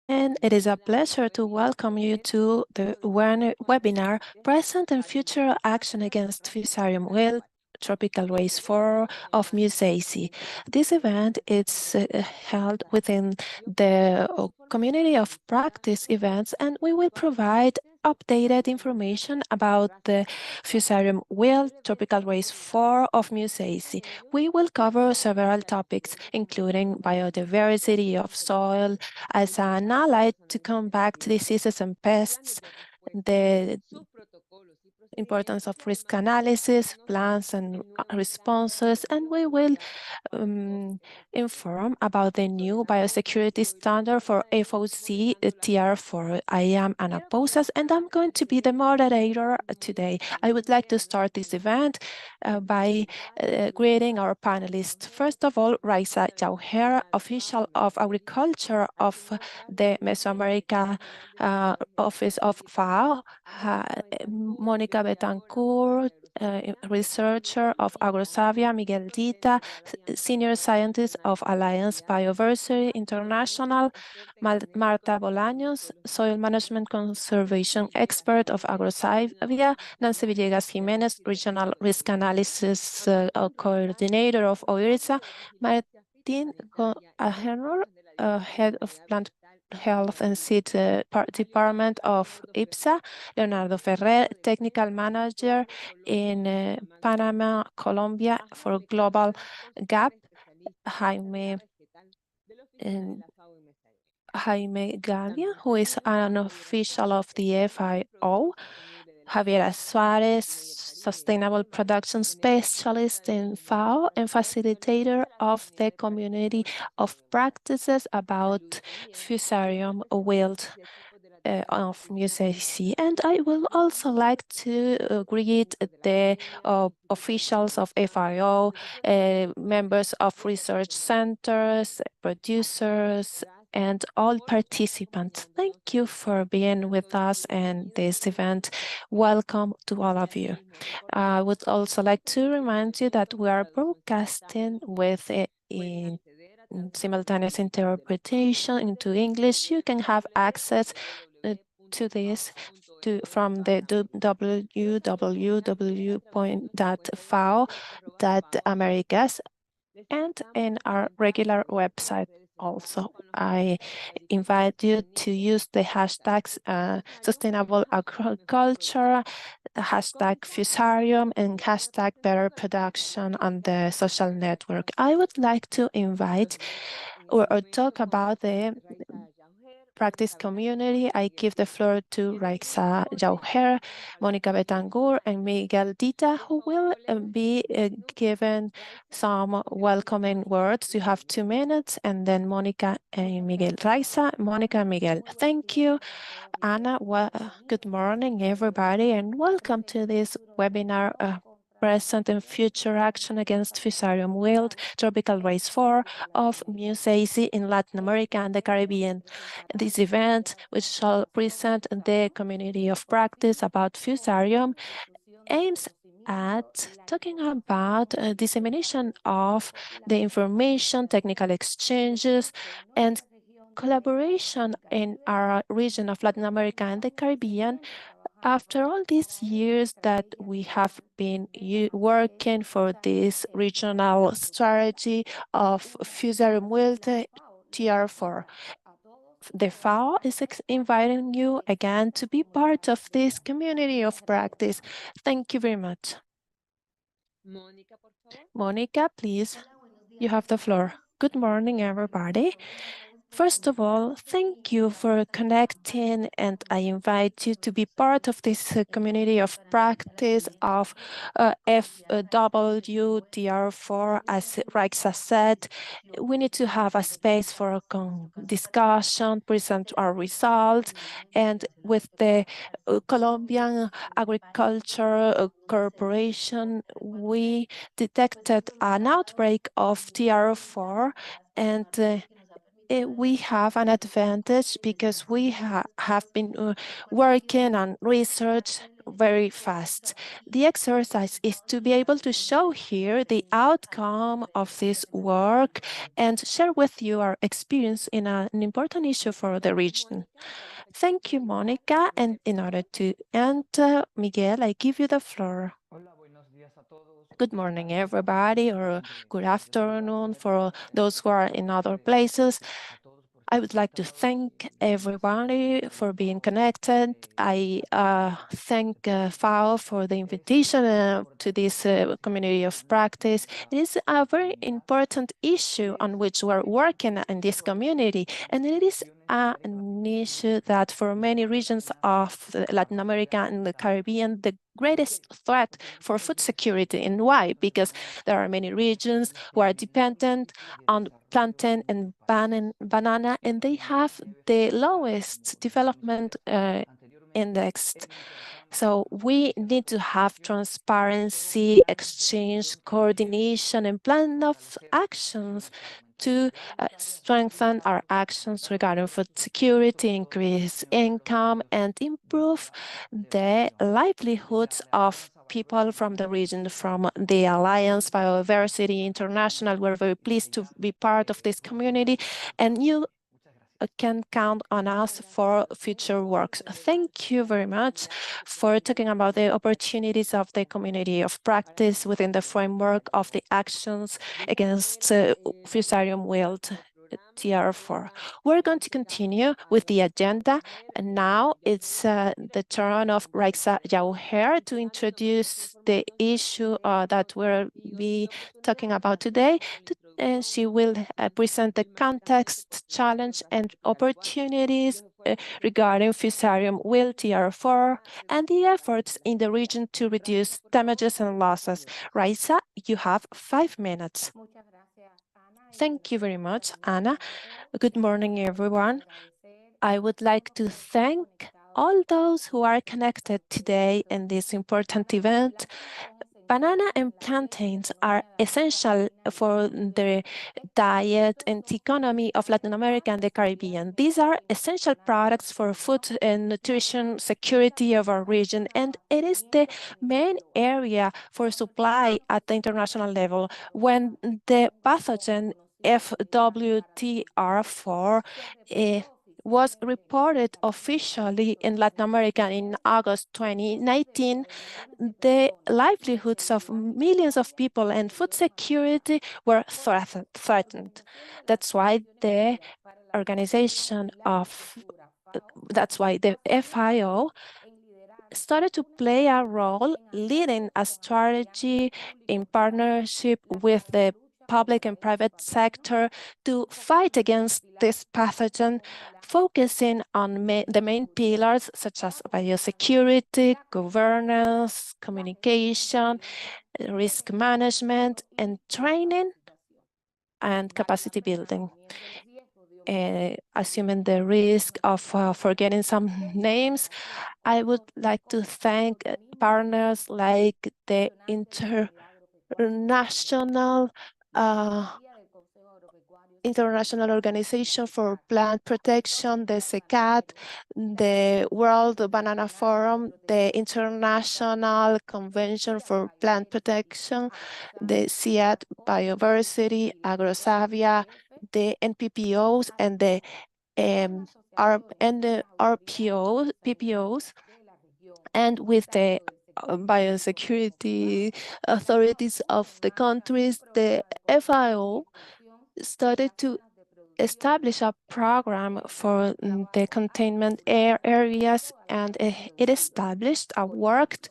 And it is a pleasure to welcome you to the webinar, Present and Future Action Against Fusarium Wilt, Tropical Race 4 of Musaceae. This event is held within the community of practice events, and we will provide updated information about the Fusarium wilt, Tropical Race 4 of Musaceae. We will cover several topics, including biodiversity of soil as an ally to combat diseases and pests, the importance of risk analysis, plans and responses, and we will inform about the new biosecurity standard for FOC TR4. I am Anna Posas, and I'm going to be the moderator today. I would like to start this event by greeting our panelists. First of all, Raisa Jauher, official of agriculture of the Mesoamerica Office of FAO, Monica Betancourt, researcher of AgroSavia, Miguel Dita, senior scientist of Alliance Biodiversity International, Marta Bolaños, soil management conservation expert of AgroSavia, Nancy Villegas Jimenez, regional risk analysis coordinator of OIRSA, Martin Ahenor, head of plant Health and Seed Department of IPSA, Leonardo Ferrer, Technical Manager in Panama, Colombia for Global GAP, Jaime Galia, who is an official of the FIO, Javiera Suarez, Sustainable Production Specialist in FAO and facilitator of the community of practices about Fusarium wilt of Musaceae. And I will also like to greet the officials of FIO, members of research centers, producers, and all participants. Thank you for being with us in this event. Welcome to all of you. I would also like to remind you that we are broadcasting with in simultaneous interpretation into English. You can have access to this from the www.fao.americas and in our regular website also. I invite you to use the hashtags sustainable agriculture, hashtag Fusarium, and hashtag better production on the social network. I would like to invite or talk about the practice community. I give the floor to Raisa Jauher, Monica Betancourt, and Miguel Dita, who will be given some welcoming words. You have 2 minutes, and then Monica and Miguel. Raisa, Monica, and Miguel. Thank you, Anna. Well, good morning, everybody, and welcome to this webinar, Present and Future Action Against Fusarium Wilt, Tropical Race 4 of Musaceae in Latin America and the Caribbean. This event, which shall present the community of practice about Fusarium, aims at talking about dissemination of the information, technical exchanges, and collaboration in our region of Latin America and the Caribbean. After all these years that we have been working for this regional strategy of Fusarium wilt TR4, the FAO is inviting you again to be part of this community of practice. Thank you very much. Monica, please, you have the floor. Good morning, everybody. First of all, thank you for connecting, and I invite you to be part of this community of practice of FWTR4. As Raisa said, we need to have a space for a discussion, present our results, and with the Colombian Agriculture Corporation, we detected an outbreak of TR4, and we have an advantage because we have been working on research very fast. The exercise is to be able to show here the outcome of this work and share with you our experience in an important issue for the region. Thank you, Monica. And in order to end, Miguel, I give you the floor. Good morning, everybody, or good afternoon for those who are in other places. I would like to thank everybody for being connected. I thank FAO for the invitation to this community of practice. It is a very important issue on which we're working in this community, and it is an issue that for many regions of Latin America and the Caribbean, the greatest threat for food security. And why? Because there are many regions who are dependent on plantain and banana, and they have the lowest development index. So we need to have transparency, exchange, coordination, and plan of actions to strengthen our actions regarding food security, increase income, and improve the livelihoods of people from the region, from the Alliance Biodiversity International. We're very pleased to be part of this community, and you can count on us for future works. Thank you very much for talking about the opportunities of the community of practice within the framework of the actions against Fusarium wilt. TR4. We're going to continue with the agenda, and now it's the turn of Raixa Jauher to introduce the issue that we'll be talking about today. She will present the context, challenge, and opportunities regarding Fusarium wilt TR4 and the efforts in the region to reduce damages and losses. Raixa, you have 5 minutes. Thank you very much, Anna. Good morning, everyone. I would like to thank all those who are connected today in this important event. Banana and plantains are essential for the diet and economy of Latin America and the Caribbean. These are essential products for food and nutrition security of our region, and it is the main area for supply at the international level. When the pathogen FWTR4 was reported officially in Latin America in August 2019, the livelihoods of millions of people and food security were threatened. That's why the FIO started to play a role leading a strategy in partnership with the public and private sector to fight against this pathogen, focusing on the main pillars such as biosecurity, governance, communication, risk management, and training and capacity building. Assuming the risk of forgetting some names, I would like to thank partners like the International Organization for Plant Protection, the SECAT, the World Banana Forum, the International Convention for Plant Protection, the SEAT Biodiversity, AgroSavia, the NPPOs, and the PPOs, and with the biosecurity authorities of the countries. The FIO started to establish a program for the containment areas, and it established worked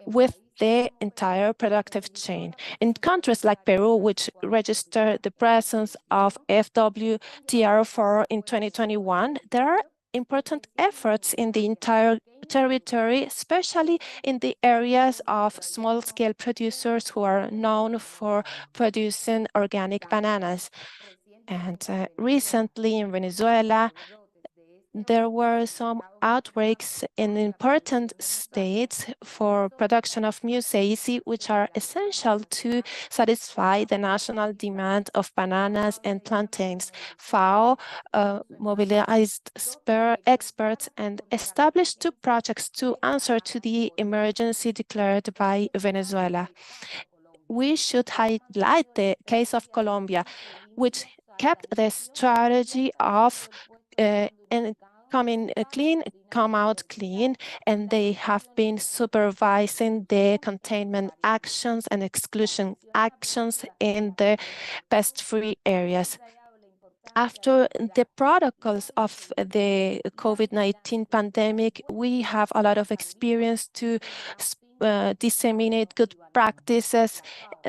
with the entire productive chain. In countries like Peru, which registered the presence of FWTR4 in 2021, there are important efforts in the entire territory, especially in the areas of small-scale producers who are known for producing organic bananas. And recently in Venezuela, there were some outbreaks in important states for production of Musaceae, which are essential to satisfy the national demand of bananas and plantains. FAO mobilized experts and established 2 projects to answer to the emergency declared by Venezuela. We should highlight the case of Colombia, which kept the strategy of and coming clean, come out clean, and they have been supervising the containment actions and exclusion actions in the pest-free areas. After the protocols of the COVID-19 pandemic, we have a lot of experience to disseminate good practices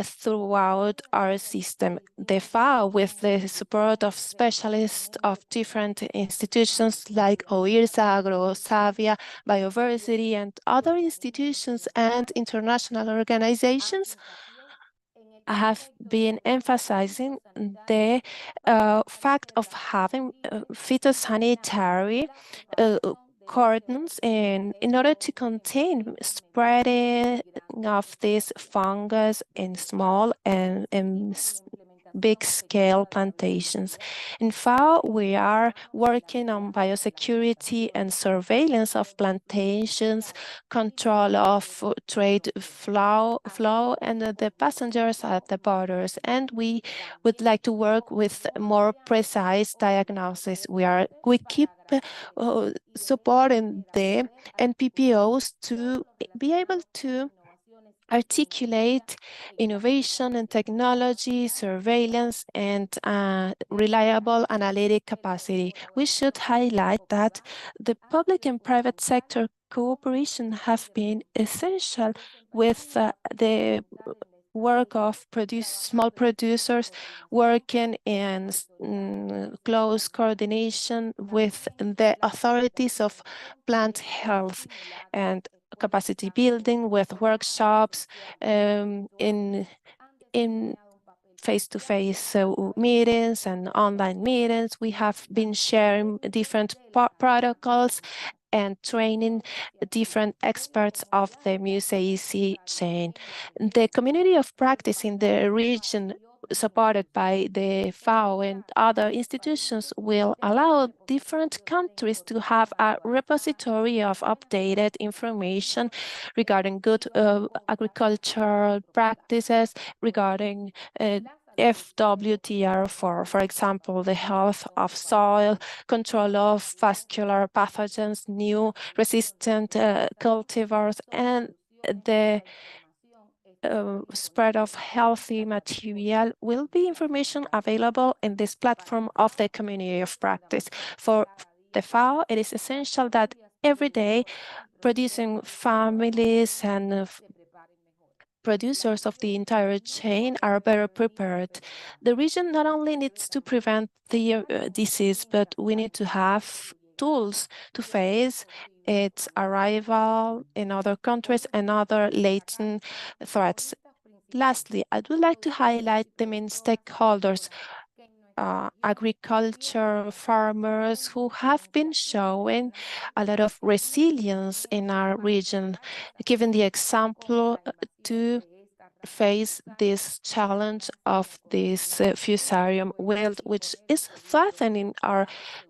throughout our system. The FAO, with the support of specialists of different institutions like OIRSA, AgroSavia, Biodiversity, and other institutions and international organizations, have been emphasizing the fact of having phytosanitary cordons in order to contain spreading of this fungus in small and big-scale plantations. In FAO, we are working on biosecurity and surveillance of plantations, control of trade flow and the passengers at the borders. And we would like to work with more precise diagnosis. We keep supporting the NPPOs to be able to articulate innovation and technology, surveillance, and reliable analytic capacity. We should highlight that the public and private sector cooperation have been essential with the work of small producers working in close coordination with the authorities of plant health and capacity building with workshops in face-to-face meetings and online meetings. We have been sharing different protocols and training different experts of the Musaceae chain. The community of practice in the region, supported by the FAO and other institutions, will allow different countries to have a repository of updated information regarding good agricultural practices, regarding FWTR for example, the health of soil, control of vascular pathogens, new resistant cultivars, and the spread of healthy material will be information available in this platform of the community of practice. For the FAO, it is essential that every day producing families and producers of the entire chain are better prepared. The region not only needs to prevent the disease, but we need to have tools to face its arrival in other countries and other latent threats. Lastly, I would like to highlight the main stakeholders, agriculture farmers who have been showing a lot of resilience in our region, given the example to face this challenge of this Fusarium wilt, which is threatening our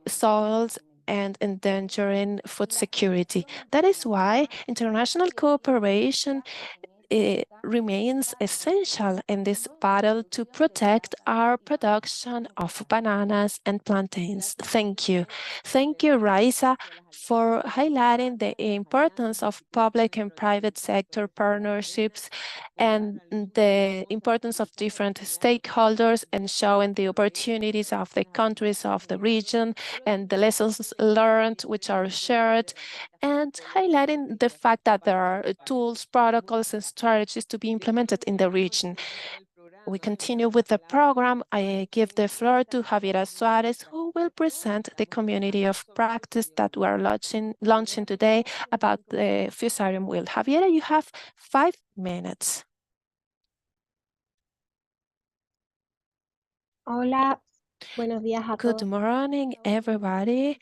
soils and endangering food security. That is why international cooperation remains essential in this battle to protect our production of bananas and plantains. Thank you. Thank you, Raisa, for highlighting the importance of public and private sector partnerships and the importance of different stakeholders and showing the opportunities of the countries of the region and the lessons learned which are shared, and highlighting the fact that there are tools, protocols, and strategies to be implemented in the region. We continue with the program. I give the floor to Javiera Suarez, who will present the community of practice that we are launching today about the Fusarium wilt. Javiera, you have 5 minutes. Hola, buenos días a Good todos. morning, everybody.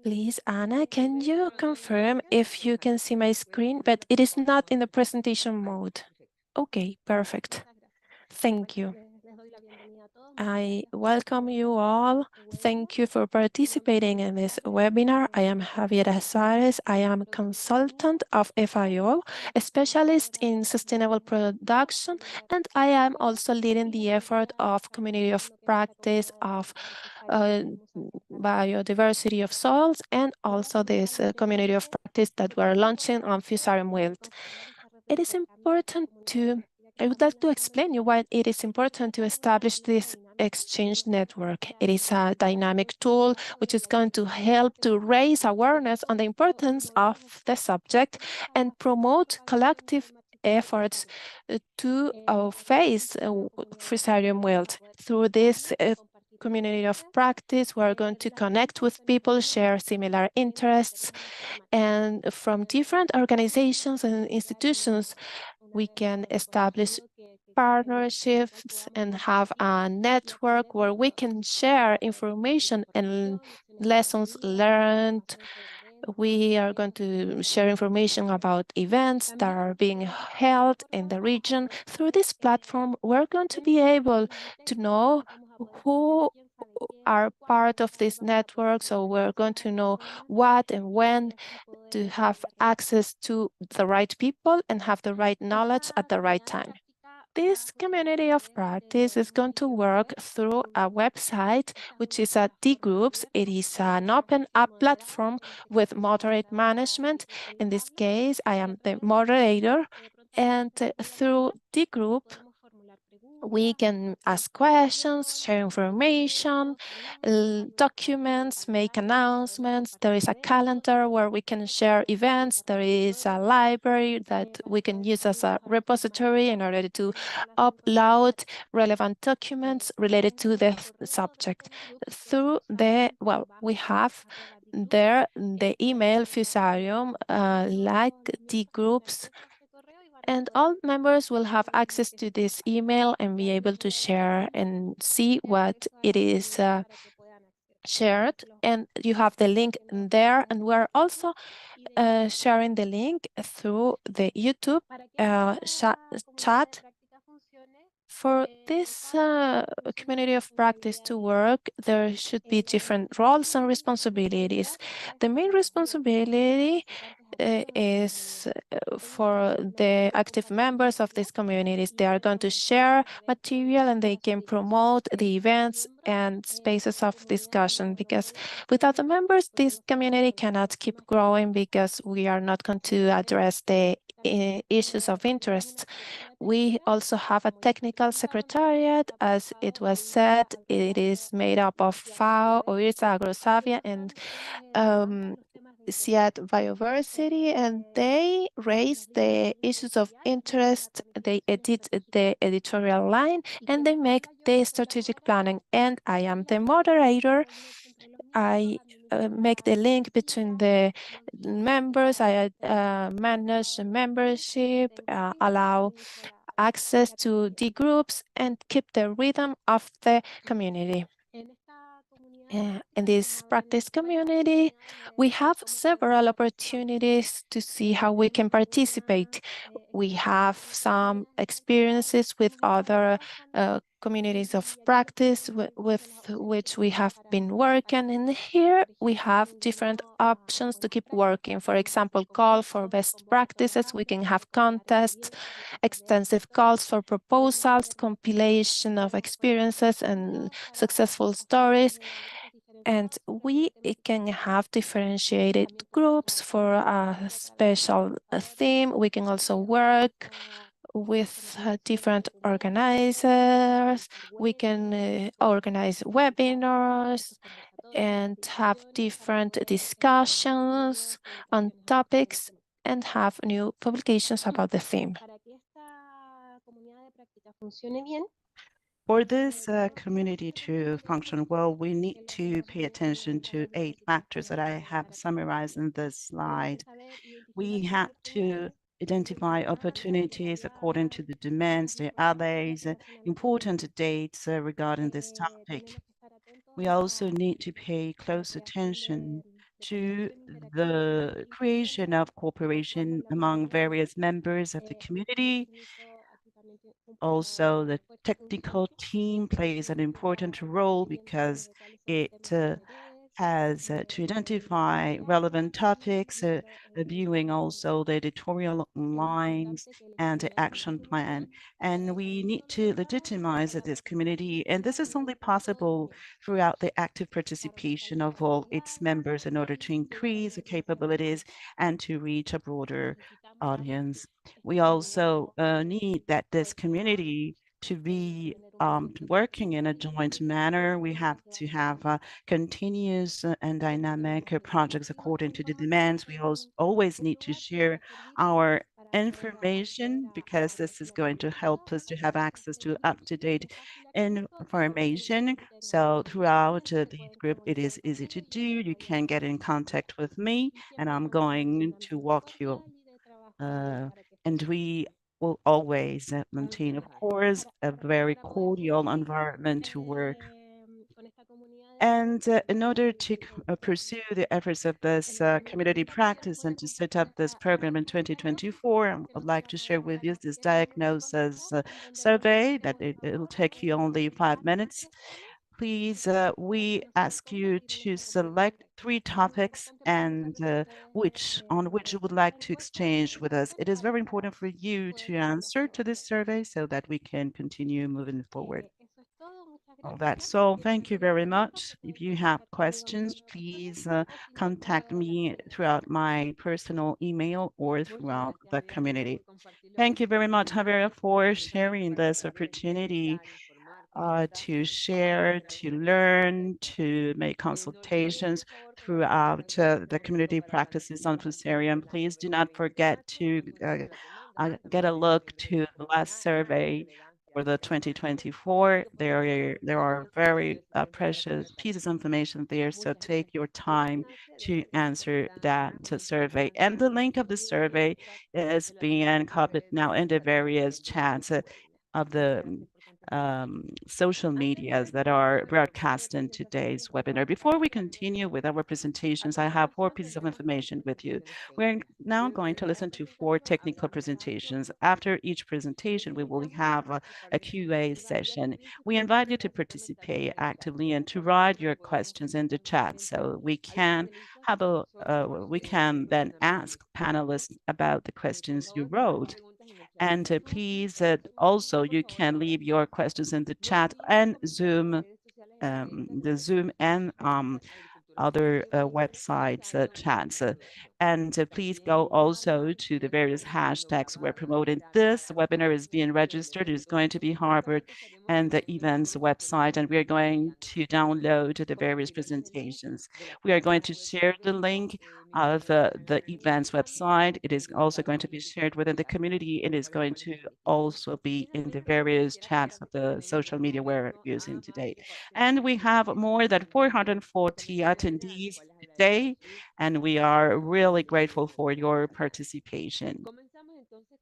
Please, Anna, can you confirm if you can see my screen, but it is not in the presentation mode? Okay, perfect. Thank you. I welcome you all. Thank you for participating in this webinar. I am Javiera Suarez. I am a consultant of FIO, a specialist in sustainable production, and I am also leading the effort of community of practice of biodiversity of soils, and also this community of practice that we're launching on Fusarium wilt. It is important to I would like to explain you why it is important to establish this exchange network. It is a dynamic tool which is going to help to raise awareness on the importance of the subject and promote collective efforts to face Fusarium wilt. Through this community of practice, we're going to connect with people, share similar interests, and from different organizations and institutions, we can establish partnerships and have a network where we can share information and lessons learned. We are going to share information about events that are being held in the region. Through this platform, we're going to be able to know who are part of this network. So we're going to know what and when to have access to the right people and have the right knowledge at the right time. This community of practice is going to work through a website, which is a D Groups. It is an open app platform with moderate management. In this case, I am the moderator, and through D Group, we can ask questions, share information, documents, make announcements. There is a calendar where we can share events. There is a library that we can use as a repository in order to upload relevant documents related to the subject. Through we have there the email Fusarium, like the groups, and all members will have access to this email and be able to share and see what it is shared. And you have the link there. And we're also sharing the link through the YouTube chat. For this community of practice to work, there should be different roles and responsibilities. The main responsibility is for the active members of these communities. They are going to share material and they can promote the events and spaces of discussion, because without the members, this community cannot keep growing, because we are not going to address the issues of interest. We also have a technical secretariat. As it was said, it is made up of FAO, OIRSA, AgroSavia, and SIAD Biodiversity, and they raise the issues of interest, they edit the editorial line, and they make the strategic planning. And I am the moderator. I make the link between the members. I manage the membership, allow access to the groups, and keep the rhythm of the community. In this practice community, we have several opportunities to see how we can participate. We have some experiences with other communities of practice with which we have been working. And here we have different options to keep working. For example, call for best practices. We can have contests, extensive calls for proposals, compilation of experiences and successful stories. And we can have differentiated groups for a special theme. We can also work with different organizers. We can organize webinars and have different discussions on topics and have new publications about the theme. For this community to function well, we need to pay attention to 8 factors that I have summarized in this slide. We have to identify opportunities according to the demands, the others, important dates regarding this topic. We also need to pay close attention to the creation of cooperation among various members of the community. Also, the technical team plays an important role because it has to identify relevant topics, viewing also the editorial lines and the action plan. And we need to legitimize this community. And this is only possible throughout the active participation of all its members in order to increase the capabilities and to reach a broader audience. We also need that this community to be working in a joint manner. We have to have continuous and dynamic projects according to the demands. We also always need to share our information because this is going to help us to have access to up-to-date information. So throughout the group, it is easy to do. You can get in contact with me, and I'm going to walk you. And we will always maintain, of course, a very cordial environment to work. And in order to pursue the efforts of this community practice and to set up this program in 2024, I would like to share with you this diagnosis survey that it'll take you only 5 minutes. Please, we ask you to select 3 topics and on which you would like to exchange with us. It is very important for you to answer to this survey so that we can continue moving forward. Well, that's all. Thank you very much. If you have questions, please contact me throughout my personal email or throughout the community. Thank you very much, Javier, for sharing this opportunity to share, to learn, to make consultations throughout the community practices on Fusarium. Please do not forget to get a look to the last survey for the 2024. There are very precious pieces of information there, so take your time to answer that survey. And the link of the survey is being copied now in the various chats of the social medias that are broadcast in today's webinar. Before we continue with our presentations, I have 4 pieces of information with you. We're now going to listen to 4 technical presentations. After each presentation, we will have a QA session. We invite you to participate actively and to write your questions in the chat so we can then ask panelists about the questions you wrote. And please, also, you can leave your questions in the chat and Zoom, the Zoom and other websites chats. And please go also to the various hashtags we're promoting. This webinar is being registered. It's going to be Harvard and the events website, and we're going to download the various presentations. We are going to share the link of the events website. It is also going to be shared within the community. It is going to also be in the various chats of the social media we're using today. And we have more than 440 attendees today, and we are really grateful for your participation.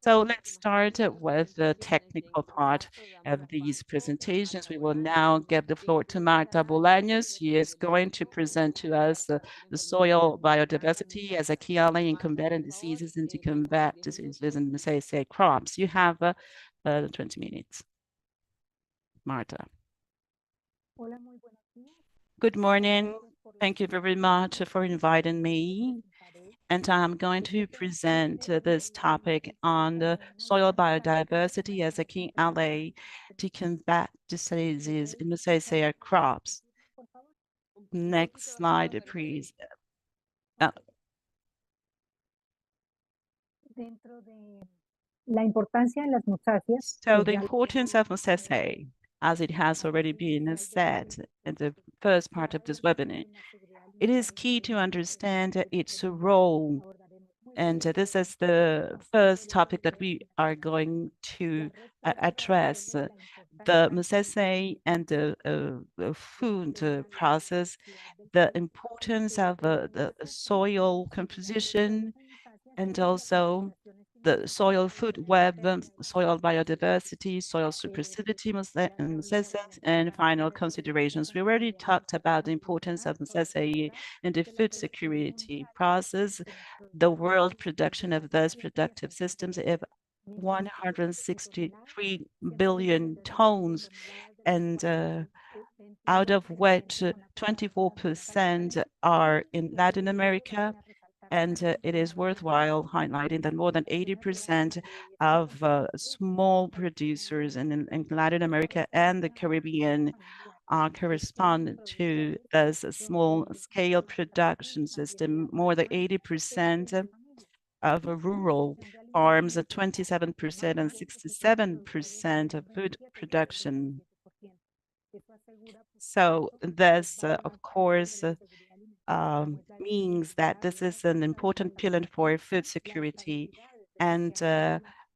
So let's start with the technical part of these presentations. We will now give the floor to Marta Bolaños. She is going to present to us the soil biodiversity as a key ally in combating diseases and to combat diseases in Musaceae crops. You have 20 minutes. Marta. Good morning. Thank you very much for inviting me. And I'm going to present this topic on the soil biodiversity as a key ally to combat diseases in Musaceae crops. Next slide, please. So the importance of Musaceae, as it has already been said in the first part of this webinar, it is key to understand its role. And this is the first topic that we are going to address. The Musaceae and the food process, the importance of the soil composition, and also the soil food web, soil biodiversity, soil supersivity, Musaceae, and final considerations. We already talked about the importance of Musaceae in the food security process. The world production of those productive systems is 163 billion tons, and out of which 24% are in Latin America. And it is worthwhile highlighting that more than 80% of small producers in Latin America and the Caribbean correspond to this small scale production system. More than 80% of rural farms, 27% and 67% of food production. So this, of course, means that this is an important pillar for food security. And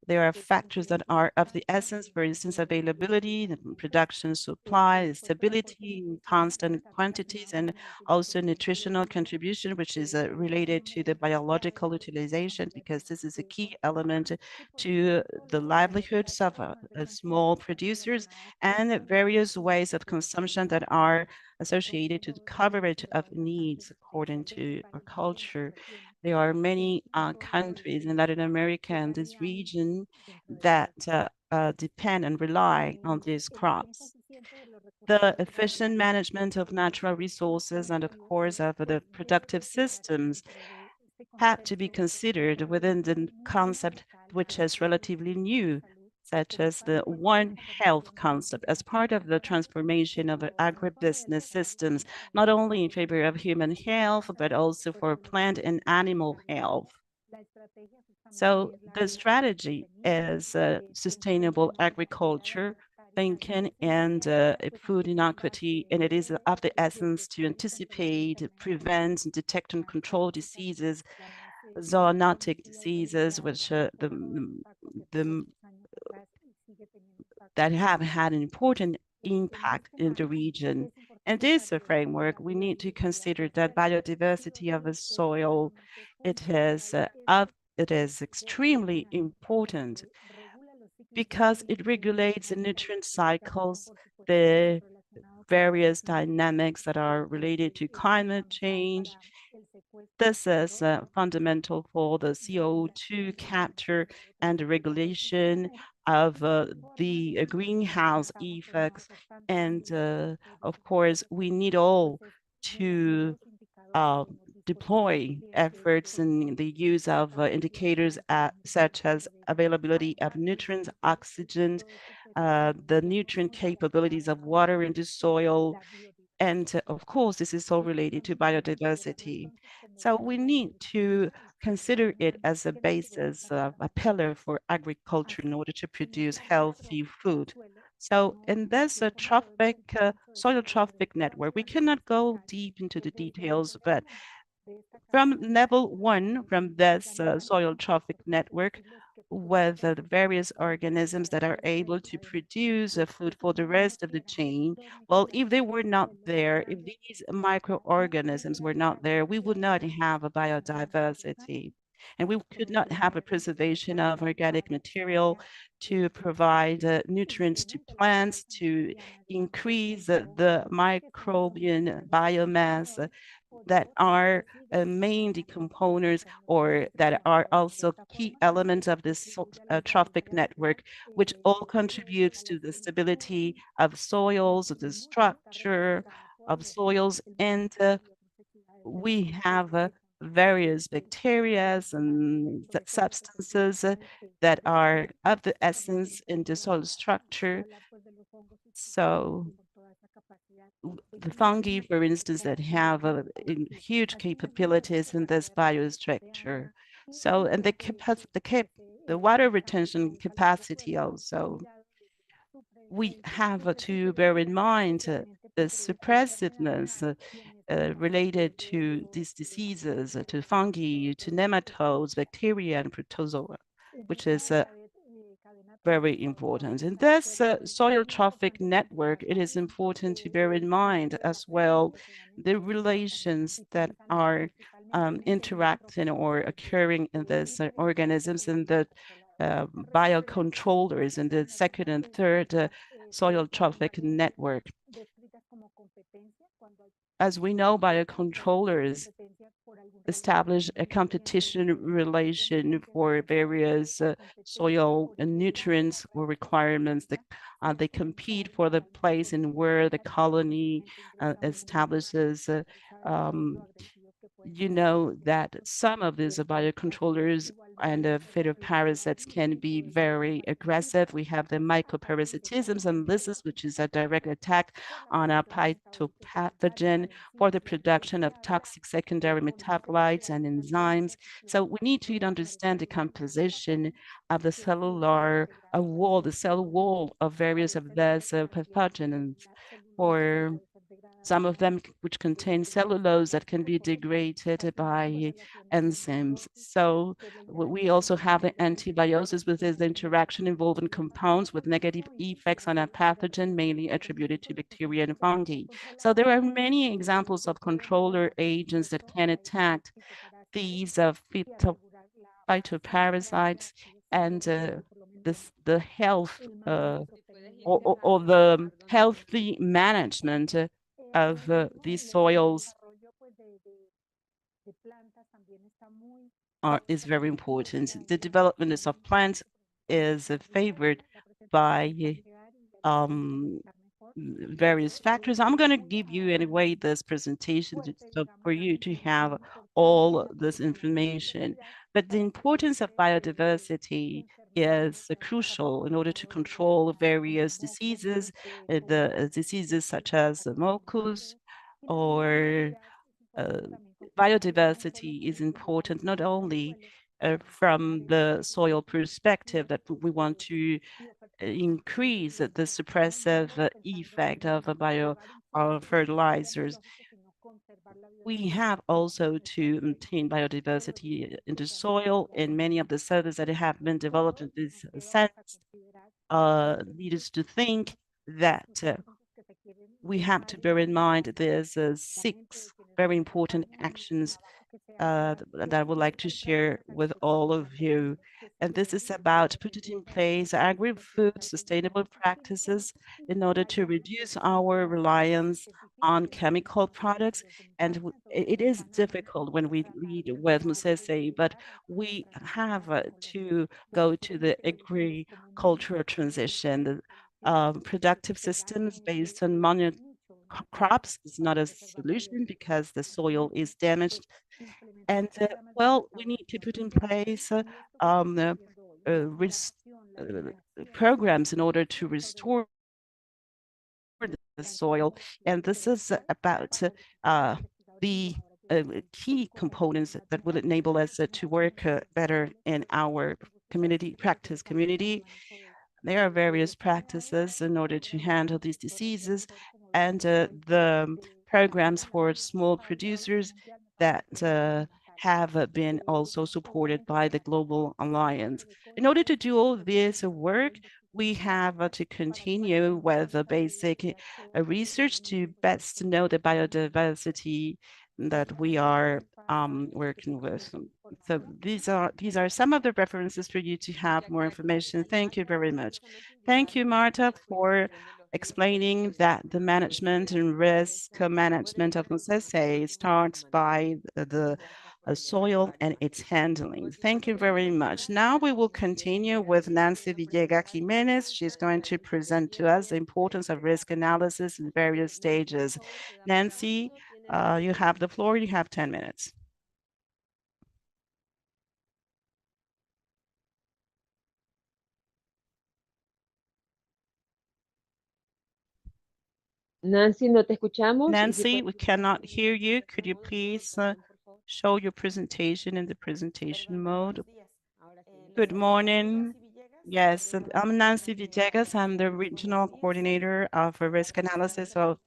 there are factors that are of the essence, for instance, availability, production supply, stability, constant quantities, and also nutritional contribution, which is related to the biological utilization, because this is a key element to the livelihoods of small producers, and various ways of consumption that are associated to the coverage of needs according to our culture. There are many countries in Latin America and this region that depend and rely on these crops. The efficient management of natural resources and, of course, of the productive systems have to be considered within the concept, which is relatively new, such as the One Health concept, as part of the transformation of agribusiness systems, not only in favor of human health, but also for plant and animal health. So the strategy is sustainable agriculture, thinking, and food inequity, and it is of the essence to anticipate, prevent, detect, and control diseases, zoonotic diseases, which the that have had an important impact in the region. And this framework, we need to consider that biodiversity of the soil, it is extremely important because it regulates the nutrient cycles, the various dynamics that are related to climate change. This is fundamental for the CO2 capture and regulation of the greenhouse effects. And of course, we need all to deploy efforts in the use of indicators such as availability of nutrients, oxygen, the nutrient capabilities of water in the soil, and of course, this is all related to biodiversity. So we need to consider it as a basis, a pillar for agriculture in order to produce healthy food. So in this soil trophic network, we cannot go deep into the details, but from level one, from this soil trophic network, with the various organisms that are able to produce food for the rest of the chain. Well, if they were not there, if these microorganisms were not there, we would not have a biodiversity. And we could not have a preservation of organic material to provide nutrients to plants, to increase the microbial biomass that are main decomponents or that are also key elements of this trophic network, which all contributes to the stability of soils, the structure of soils, and we have various bacteria and substances that are of the essence in the soil structure. So the fungi, for instance, that have huge capabilities in this biostructure. So, and the water retention capacity also. We have to bear in mind the suppressiveness related to these diseases, to fungi, to nematodes, bacteria, and protozoa, which is very important. In this soil trophic network, it is important to bear in mind as well the relations that are interacting or occurring in these organisms and the biocontrollers in the second and third soil trophic network. As we know, biocontrollers establish a competition relation for various soil and nutrients or requirements that they compete for the place in where the colony establishes. You know that some of these biocontrollers and phytoparasites can be very aggressive. We have the mycoparasitisms, and this is which is a direct attack on a phytopathogen for the production of toxic secondary metabolites and enzymes. So we need to understand the composition of the cellular wall, the cell wall of various of these pathogens. For some of them which contain cellulose that can be degraded by enzymes. So we also have the antibiosis, which is the interaction involving compounds with negative effects on a pathogen, mainly attributed to bacteria and fungi. So there are many examples of controller agents that can attack these phytoparasites and the health or the healthy management of these soils is very important. The development of plants is favored by um, various factors. I'm going to give you anyway this presentation so for you to have all this information. But the importance of biodiversity is crucial in order to control various diseases, the diseases such as mucus or biodiversity is important not only from the soil perspective that we want to increase the suppressive effect of bio fertilizers. We have also to maintain biodiversity in the soil, and many of the services that have been developed in this sense lead us to think that we have to bear in mind there's six very important actions that I would like to share with all of you. And this is about putting in place agri-food sustainable practices in order to reduce our reliance on chemical products. And it is difficult when we lead with Musaceae, but we have to go to the agricultural transition. The productive systems based on crops is not a solution because the soil is damaged. And well, we need to put in place um, uh, uh, res- uh, programs in order to restore the soil. And this is about the key components that will enable us to work better in our community. There are various practices in order to handle these diseases, and the programs for small producers that have been also supported by the Global Alliance. In order to do all this work, we have to continue with the basic research to best know the biodiversity that we are working with. So these are some of the references for you to have more information. Thank you very much. Thank you, Marta, for explaining that the management and risk management of Musaceae starts by the soil and its handling. Thank you very much. Now we will continue with Nancy Villegas Jimenez. She's going to present to us the importance of risk analysis in various stages. Nancy, you have the floor. You have 10 minutes. Nancy, no te escuchamos. Nancy, we cannot hear you. Could you please show your presentation in the presentation mode? Good morning. Yes, I'm Nancy Villegas. I'm the regional coordinator of risk analysis of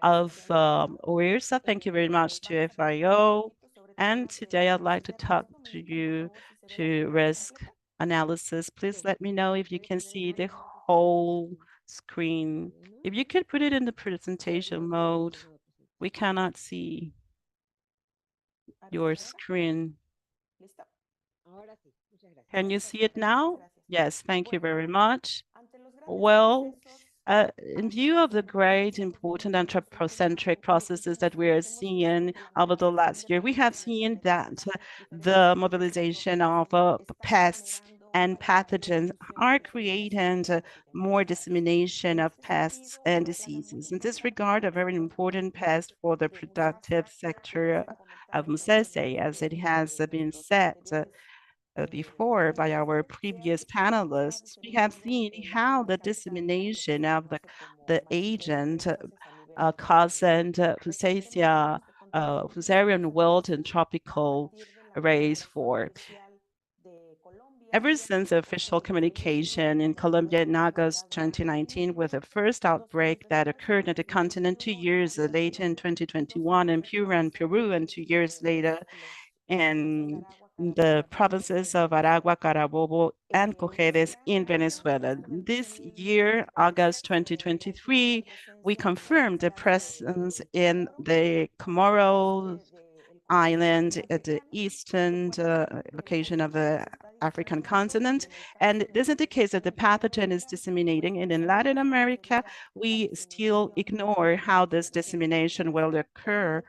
OIRSA. Thank you very much to FIO. And today I'd like to talk to you to risk analysis. Please let me know if you can see the whole screen. If you could put it in the presentation mode, we cannot see your screen. Can you see it now? Yes, thank you very much. Well, in view of the great important anthropocentric processes that we are seeing over the last year, we have seen that the mobilization of pests and pathogens are creating more dissemination of pests and diseases. In this regard, a very important pest for the productive sector of Musaceae, as it has been said before by our previous panelists, we have seen how the dissemination of the agent causing Fusarium, Fusarium wilt and tropical rays for. Ever since the official communication in Colombia in August 2019 with the first outbreak that occurred at the continent 2 years later in 2021 in Peru, and 2 years later in the provinces of Aragua, Carabobo, and Cojedes in Venezuela. This year, August 2023, we confirmed the presence in the Comoros Island at the eastern location of the African continent. And this indicates that the pathogen is disseminating. And in Latin America, we still ignore how this dissemination will occur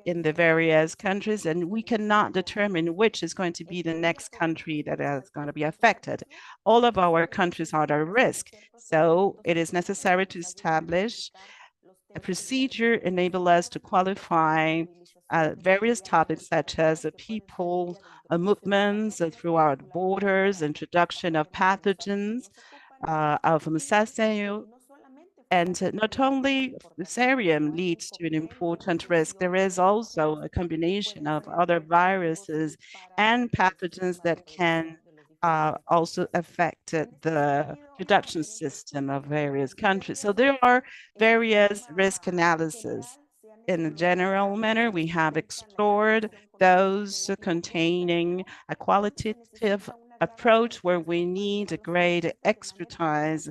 in the various countries, and we cannot determine which is going to be the next country that is going to be affected. All of our countries are at risk, so it is necessary to establish a procedure enable us to qualify various topics such as people movements throughout borders, introduction of pathogens of Musaceae, and not only Fusarium leads to an important risk, there is also a combination of other viruses and pathogens that can also affect the production system of various countries. So there are various risk analyses. In a general manner, we have explored those containing a qualitative approach where we need a great expertise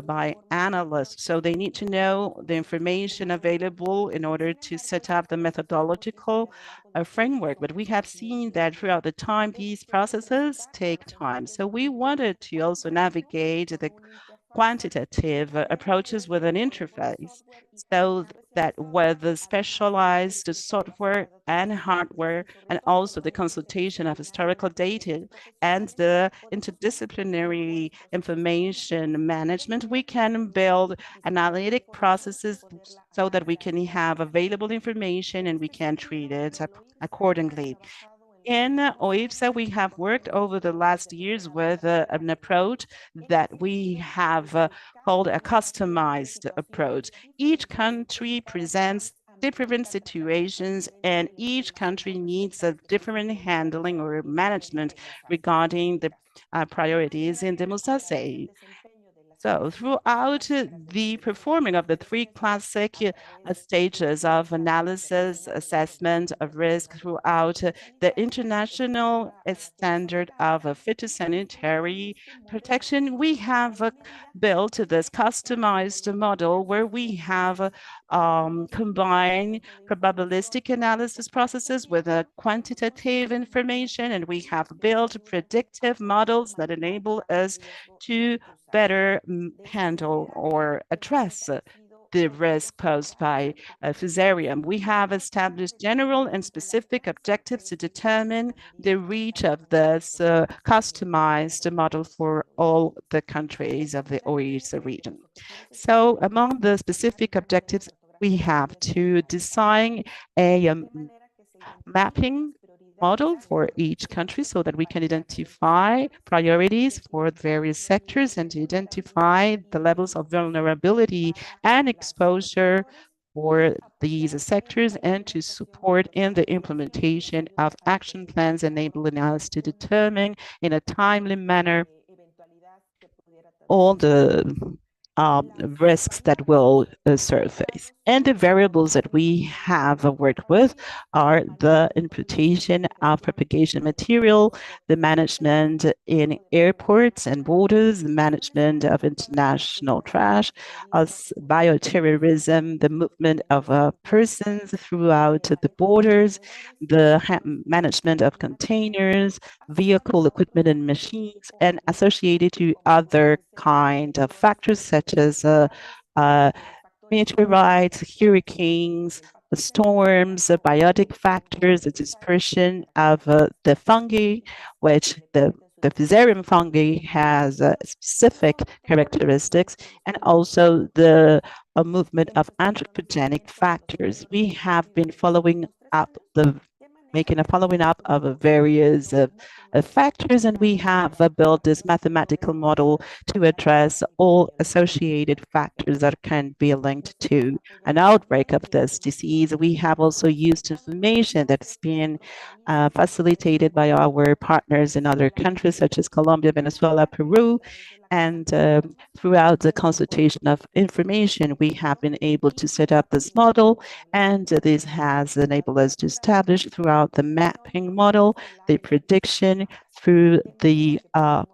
by analysts. So they need to know the information available in order to set up the methodological framework. But we have seen that throughout the time, these processes take time. So we wanted to also navigate the quantitative approaches with an interface so that with the specialized software and hardware and also the consultation of historical data and the interdisciplinary information management, we can build analytic processes so that we can have available information and we can treat it accordingly. In OIPSA, we have worked over the last years with an approach that we have called a customized approach. Each country presents different situations and each country needs a different handling or management regarding the priorities in the Musaceae. So throughout the performing of the three classic stages of analysis, assessment of risk throughout the international standard of phytosanitary protection, we have built this customized model where we have combined probabilistic analysis processes with a quantitative information, and we have built predictive models that enable us to better handle or address the risk posed by Fusarium. We have established general and specific objectives to determine the reach of this customized model for all the countries of the OISA region. So among the specific objectives, we have to design a mapping model for each country so that we can identify priorities for various sectors and to identify the levels of vulnerability and exposure for these sectors and to support in the implementation of action plans enabling us to determine in a timely manner all the risks that will surface. And the variables that we have worked with are the imputation of propagation material, the management in airports and borders, the management of international trash, as bioterrorism, the movement of persons throughout the borders, the management of containers, vehicle equipment and machines, and associated to other kind of factors such as meteorites, hurricanes, storms, biotic factors, the dispersion of the fungi, which the Fusarium fungi has specific characteristics, and also the movement of anthropogenic factors. We have been following up making a following up of various factors, and we have built this mathematical model to address all associated factors that can be linked to an outbreak of this disease. We have also used information that's been facilitated by our partners in other countries such as Colombia, Venezuela, Peru, and throughout the consultation of information, we have been able to set up this model, and this has enabled us to establish throughout the mapping model, the prediction through the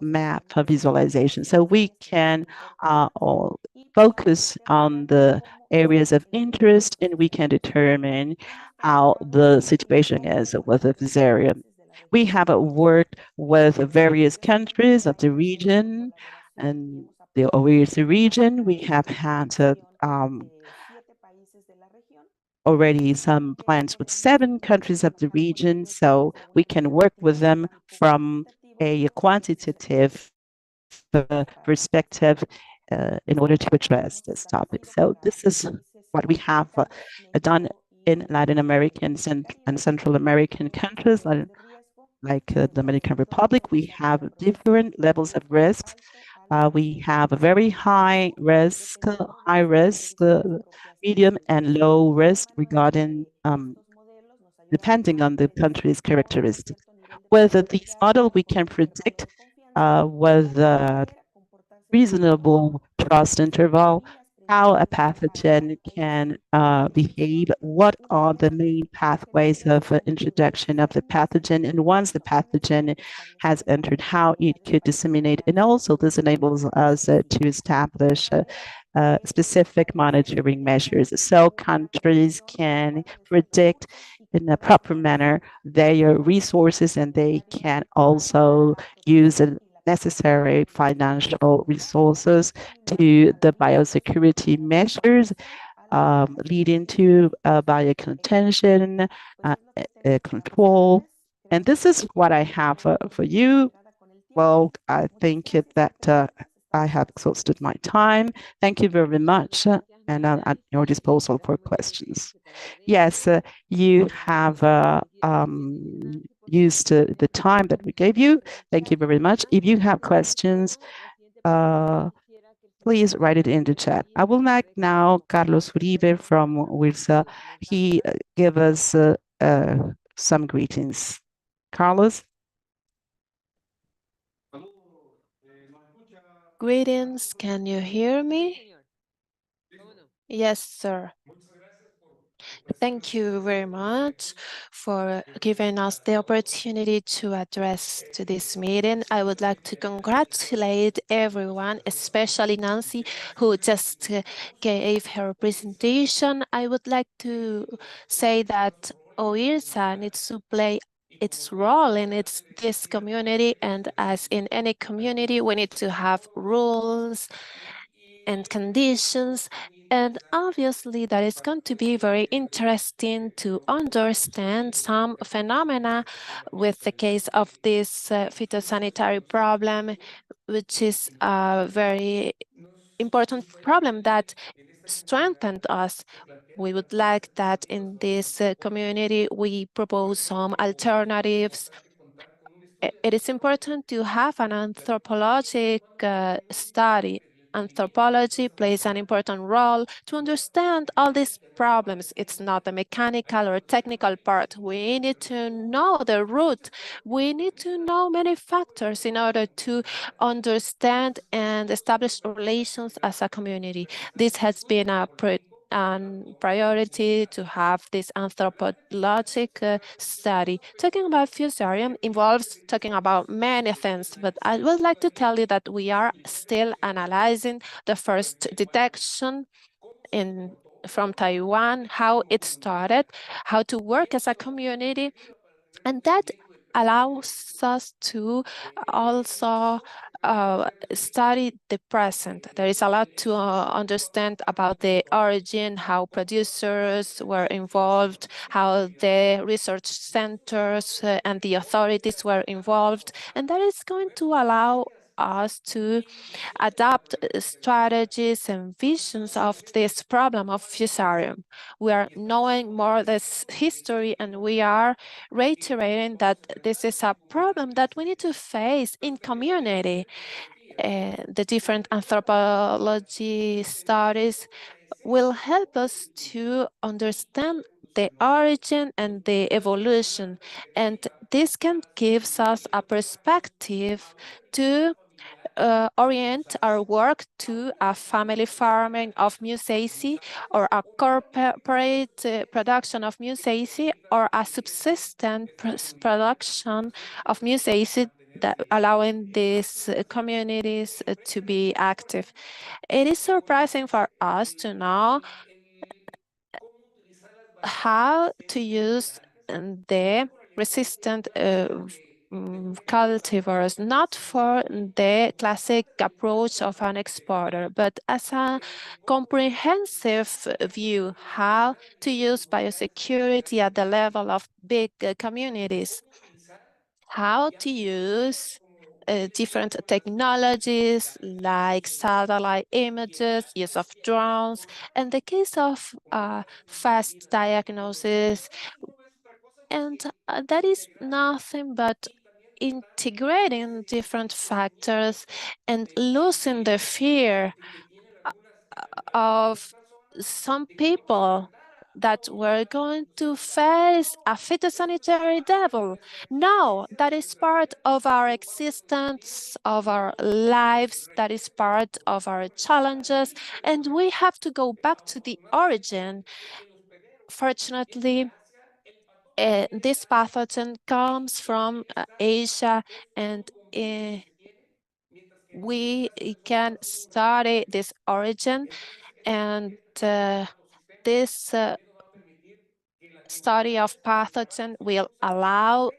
map visualization. So we can all focus on the areas of interest, and we can determine how the situation is with this area. We have worked with various countries of the region and the OECD region. We have had already some plans with 7 countries of the region, so we can work with them from a quantitative perspective in order to address this topic. So this is what we have done in Latin American and Central American countries, like Dominican Republic. We have different levels of risks. We have a very high risk, medium and low risk regarding depending on the country's characteristics. With this model, we can predict with a reasonable trust interval how a pathogen can behave, what are the main pathways of introduction of the pathogen, and once the pathogen has entered, how it could disseminate. And also this enables us to establish specific monitoring measures. So countries can predict in a proper manner their resources, and they can also use necessary financial resources to the biosecurity measures leading to biocontention, control. And this is what I have for you. Well, I think that I have exhausted my time. Thank you very much, and I'm at your disposal for questions. Yes, you have used the time that we gave you. Thank you very much. If you have questions, please write it in the chat. I will like now Carlos Uribe from WIRSA. He gave us some greetings. Carlos? Greetings, can you hear me? Yes, sir. Thank you very much for giving us the opportunity to address to this meeting. I would like to congratulate everyone, especially Nancy, who just gave her presentation. I would like to say that OIRSA needs to play its role in this community, and as in any community, we need to have rules and conditions. And obviously that is going to be very interesting to understand some phenomena with the case of this phytosanitary problem, which is a very important problem that strengthened us. We would like that in this community we propose some alternatives. It is important to have an anthropologic study anthropology plays an important role to understand all these problems. It's not the mechanical or technical part. We need to know the root. We need to know many factors in order to understand and establish relations as a community. This has been a priority to have this anthropologic study. Talking about Fusarium involves talking about many things, but I would like to tell you that we are still analyzing the first detection from Taiwan, how it started, how to work as a community, and that allows us to also study the present. There is a lot to understand about the origin, how producers were involved, how the research centers and the authorities were involved, and that is going to allow us to adapt strategies and visions of this problem of Fusarium. We are knowing more this history, and we are reiterating that this is a problem that we need to face in community. The different anthropology studies will help us to understand the origin and the evolution, and this can give us a perspective to orient our work to a family farming of Musaceae or a corporate production of Musaceae or a subsistent production of Musaceae that allowing these communities to be active. It is surprising for us to know how to use the resistant cultivars, not for the classic approach of an exporter, but as a comprehensive view, how to use biosecurity at the level of big communities, how to use different technologies like satellite images, use of drones, and the case of fast diagnosis. And that is nothing but integrating different factors and losing the fear of some people that we're going to face a phytosanitary devil. No, that is part of our existence, of our lives, that is part of our challenges, and we have to go back to the origin. Fortunately, this pathogen comes from Asia, and we can study this origin, and this study of pathogen will allow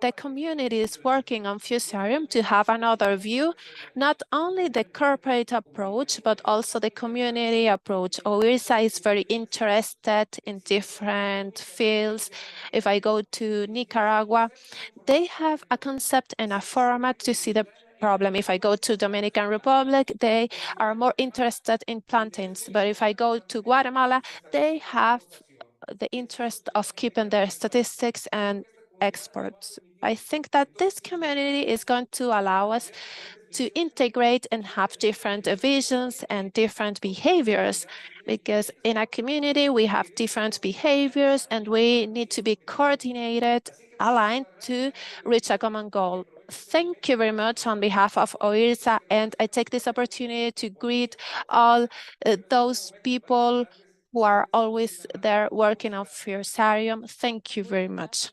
the communities working on Fusarium to have another view, not only the corporate approach, but also the community approach. OIRSA is very interested in different fields. If I go to Nicaragua, they have a concept and a format to see the problem. If I go to Dominican Republic, they are more interested in plantains. But if I go to Guatemala, they have the interest of keeping their statistics and exports. I think that this community is going to allow us to integrate and have different visions and different behaviors, because in a community we have different behaviors and we need to be coordinated, aligned to reach a common goal. Thank you very much on behalf of OIRSA, and I take this opportunity to greet all those people who are always there working on Fusarium. Thank you very much.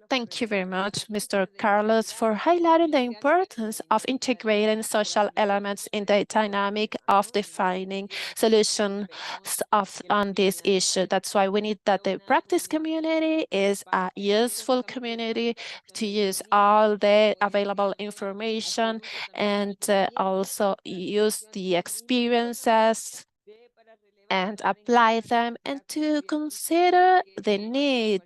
Thank you very much, Mr. Carlos, for highlighting the importance of integrating social elements in the dynamic of defining solutions on this issue. That's why we need that the practice community is a useful community to use all the available information and also use the experiences and apply them, and to consider the need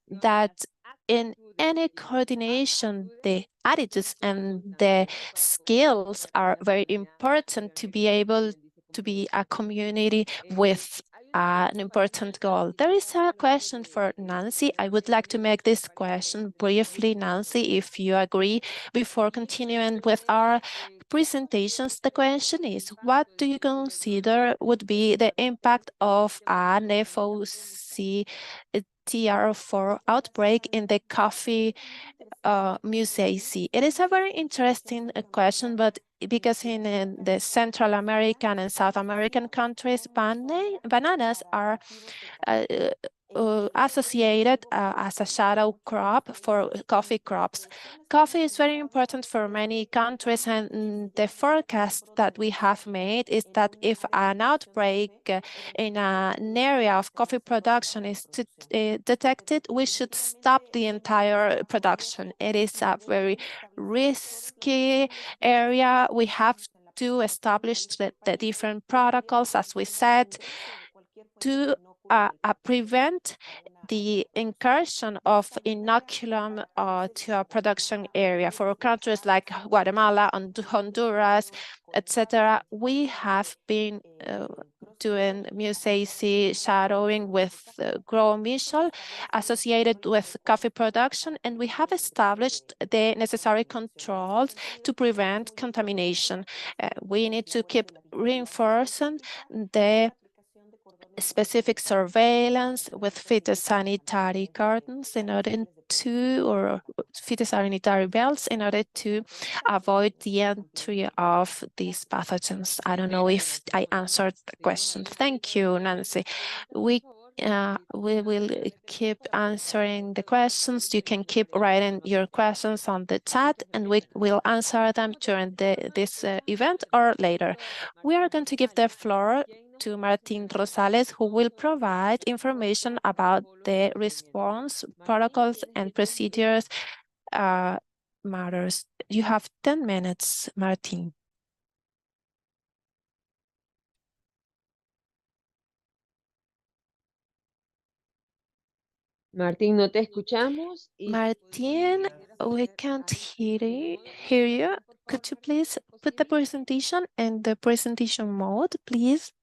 that in any coordination, the attitudes and the skills are very important to be able to be a community with an important goal. There is a question for Nancy. I would like to make this question briefly, Nancy, if you agree, before continuing with our presentations, the question is, what do you consider would be the impact of an FOC TR4 outbreak in the coffee Musaceae? It is a very interesting question, but because in the Central American and South American countries, bananas are associated as a shadow crop for coffee crops. Coffee is very important for many countries, and the forecast that we have made is that if an outbreak in an area of coffee production is detected, we should stop the entire production. It is a very risky area. We have to establish the different protocols, as we said, to prevent the incursion of inoculum to a production area. For countries like Guatemala and Honduras, etc., we have been doing Musaceae shadowing with grow mishal associated with coffee production, and we have established the necessary controls to prevent contamination. We need to keep reinforcing the specific surveillance with phytosanitary gardens in order to, or phytosanitary belts in order to avoid the entry of these pathogens. I don't know if I answered the question. Thank you, Nancy. We will keep answering the questions. You can keep writing your questions on the chat, and we will answer them during this event or later. We are going to give the floor to Martin Rosales, who will provide information about the response protocols and procedures matters. You have 10 minutes, Martin. Martín, no te escuchamos. Martin, we can't hear you. Could you please put the presentation in the presentation mode, please?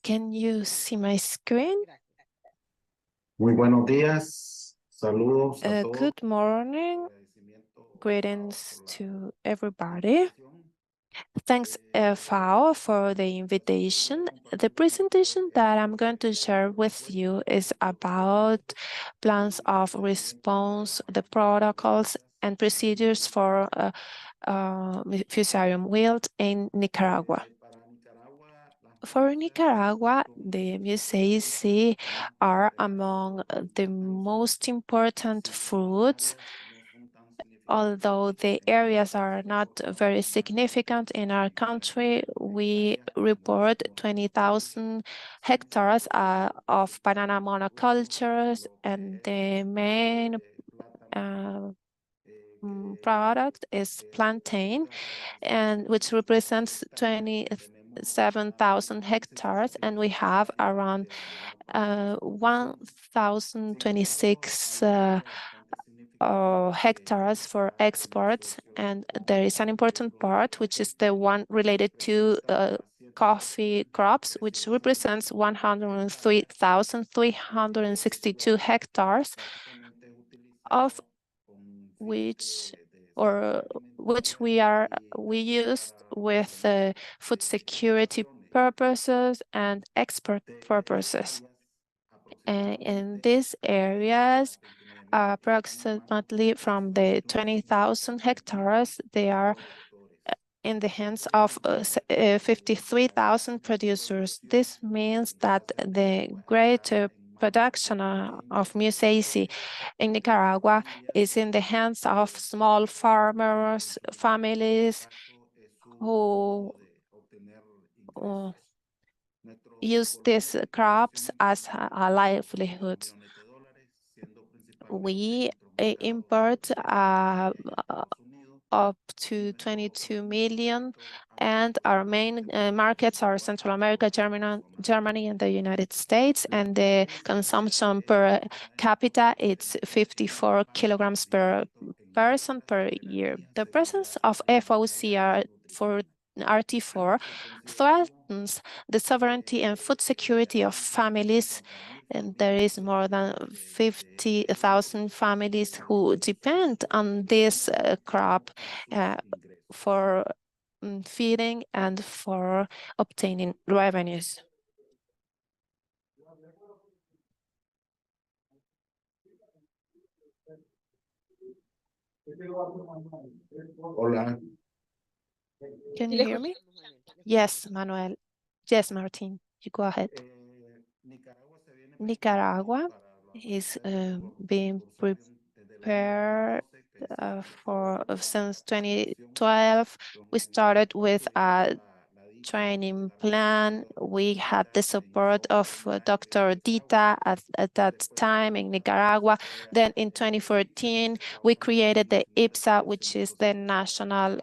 Can you see my screen? Muy buenos días. Saludos a todos. Good morning. Greetings to everybody. Thanks, FAO, for the invitation. The presentation that I'm going to share with you is about plans of response, the protocols and procedures for Fusarium wilt in Nicaragua. For Nicaragua, the Musaceae are among the most important fruits. Although the areas are not very significant in our country, we report 20,000 hectares of banana monocultures, and the main product is plantain, and which represents 27,000 hectares, and we have around 1,026 hectares for exports, and there is an important part, which is the one related to coffee crops, which represents 103,362 hectares, of which we use with food security purposes and export purposes. In these areas, approximately from the 20,000 hectares, they are in the hands of 53,000 producers. This means that the greater production of Musaceae in Nicaragua is in the hands of small farmers, families who use these crops as a livelihood. We import up to 22 million, and our main markets are Central America, Germany, and the United States, and the consumption per capita, it's 54 kilograms per person per year. The presence of FOCR for RT4 threatens the sovereignty and food security of families And there is more than 50,000 families who depend on this crop for feeding and for obtaining revenues. Hola. Can Sí you le hear me? escuchamos, Manuel. Yes, Manuel. Yes, Martin, you go ahead. Nicaragua is being prepared for since 2012. We started with a training plan. We had the support of Dr. Dita at that time in Nicaragua. Then in 2014, we created the IPSA, which is the National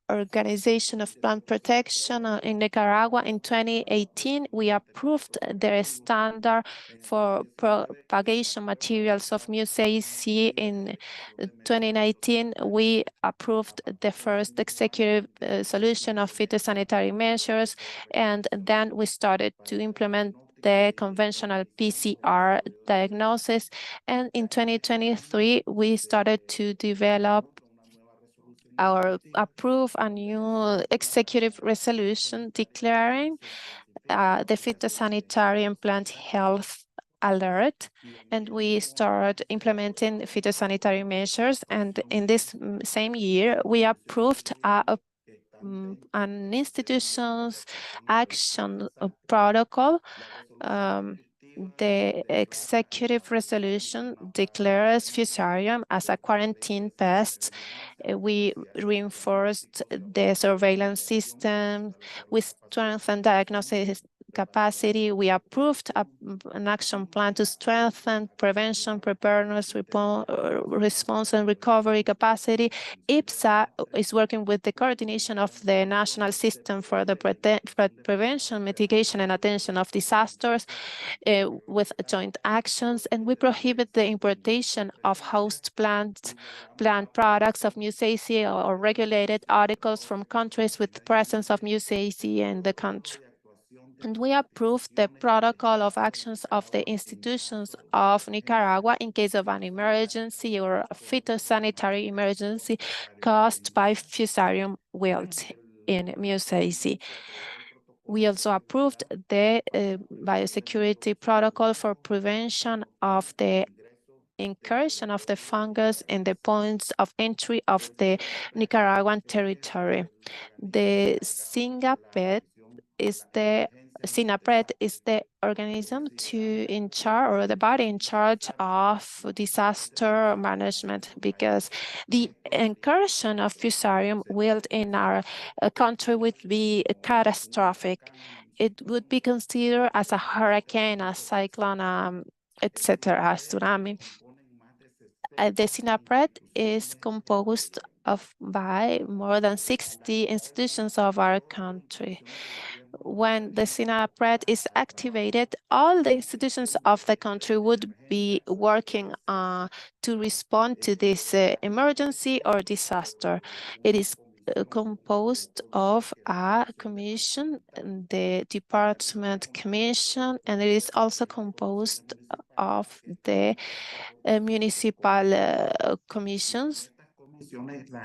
Organization of Plant Protection in Nicaragua. In 2018, we approved the standard for propagation materials of Musaceae. In 2019, we approved the first executive solution of phytosanitary measures, and then we started to implement the conventional PCR diagnosis. And in 2023, we started to develop approve a new executive resolution declaring the phytosanitary and plant health alert, and we start implementing phytosanitary measures. And in this same year, we approved an institution's action protocol. The executive resolution declares Fusarium as a quarantine pest. We reinforced the surveillance system. We strengthened diagnosis capacity. We approved an action plan to strengthen prevention, preparedness, response, and recovery capacity. IPSA is working with the coordination of the national system for the prevention, mitigation, and attention of disasters with joint actions, and we prohibit the importation of host plant products of Musaceae or regulated articles from countries with the presence of Musaceae in the country. And we approved the protocol of actions of the institutions of Nicaragua in case of an emergency or a phytosanitary emergency caused by Fusarium wilt in Musaceae. We also approved the biosecurity protocol for prevention of the incursion of the fungus in the points of entry of the Nicaraguan territory. The SINAPRED is the organism in charge, or the body in charge of disaster management, because the incursion of Fusarium wilt in our country would be catastrophic. It would be considered as a hurricane, a cyclone, etc., a tsunami. The SINAPRED is composed by more than 60 institutions of our country. When the SINAPRED is activated, all the institutions of the country would be working to respond to this emergency or disaster. It is composed of a commission, the department commission, and it is also composed of the municipal commissions.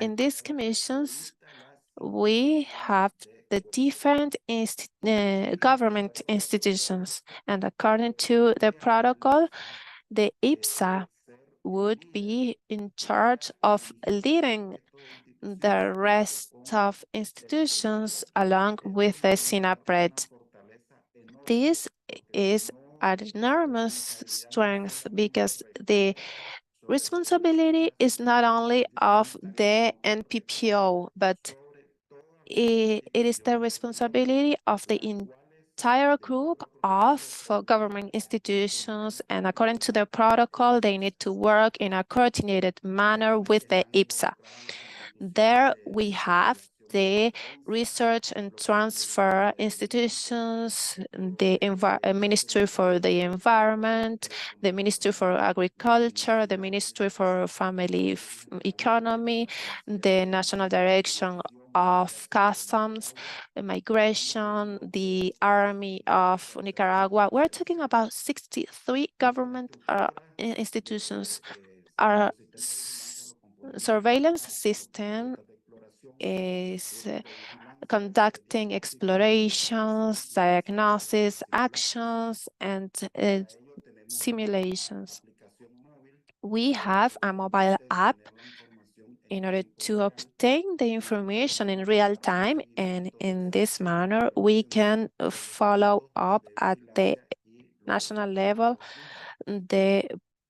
In these commissions, we have the different government institutions, and according to the protocol, the IPSA would be in charge of leading the rest of institutions along with the SINAPRED. This is an enormous strength because the responsibility is not only of the NPPO, but it is the responsibility of the entire group of government institutions, and according to the protocol, they need to work in a coordinated manner with the IPSA. There we have the research and transfer institutions, the Ministry for the Environment, the Ministry for Agriculture, the Ministry for Family Economy, the National Direction of customs, migration, the army of Nicaragua. We're talking about 63 government institutions. Our surveillance system is conducting explorations, diagnosis, actions, and simulations. We have a mobile app in order to obtain the information in real time, and in this manner, we can follow up at the national level the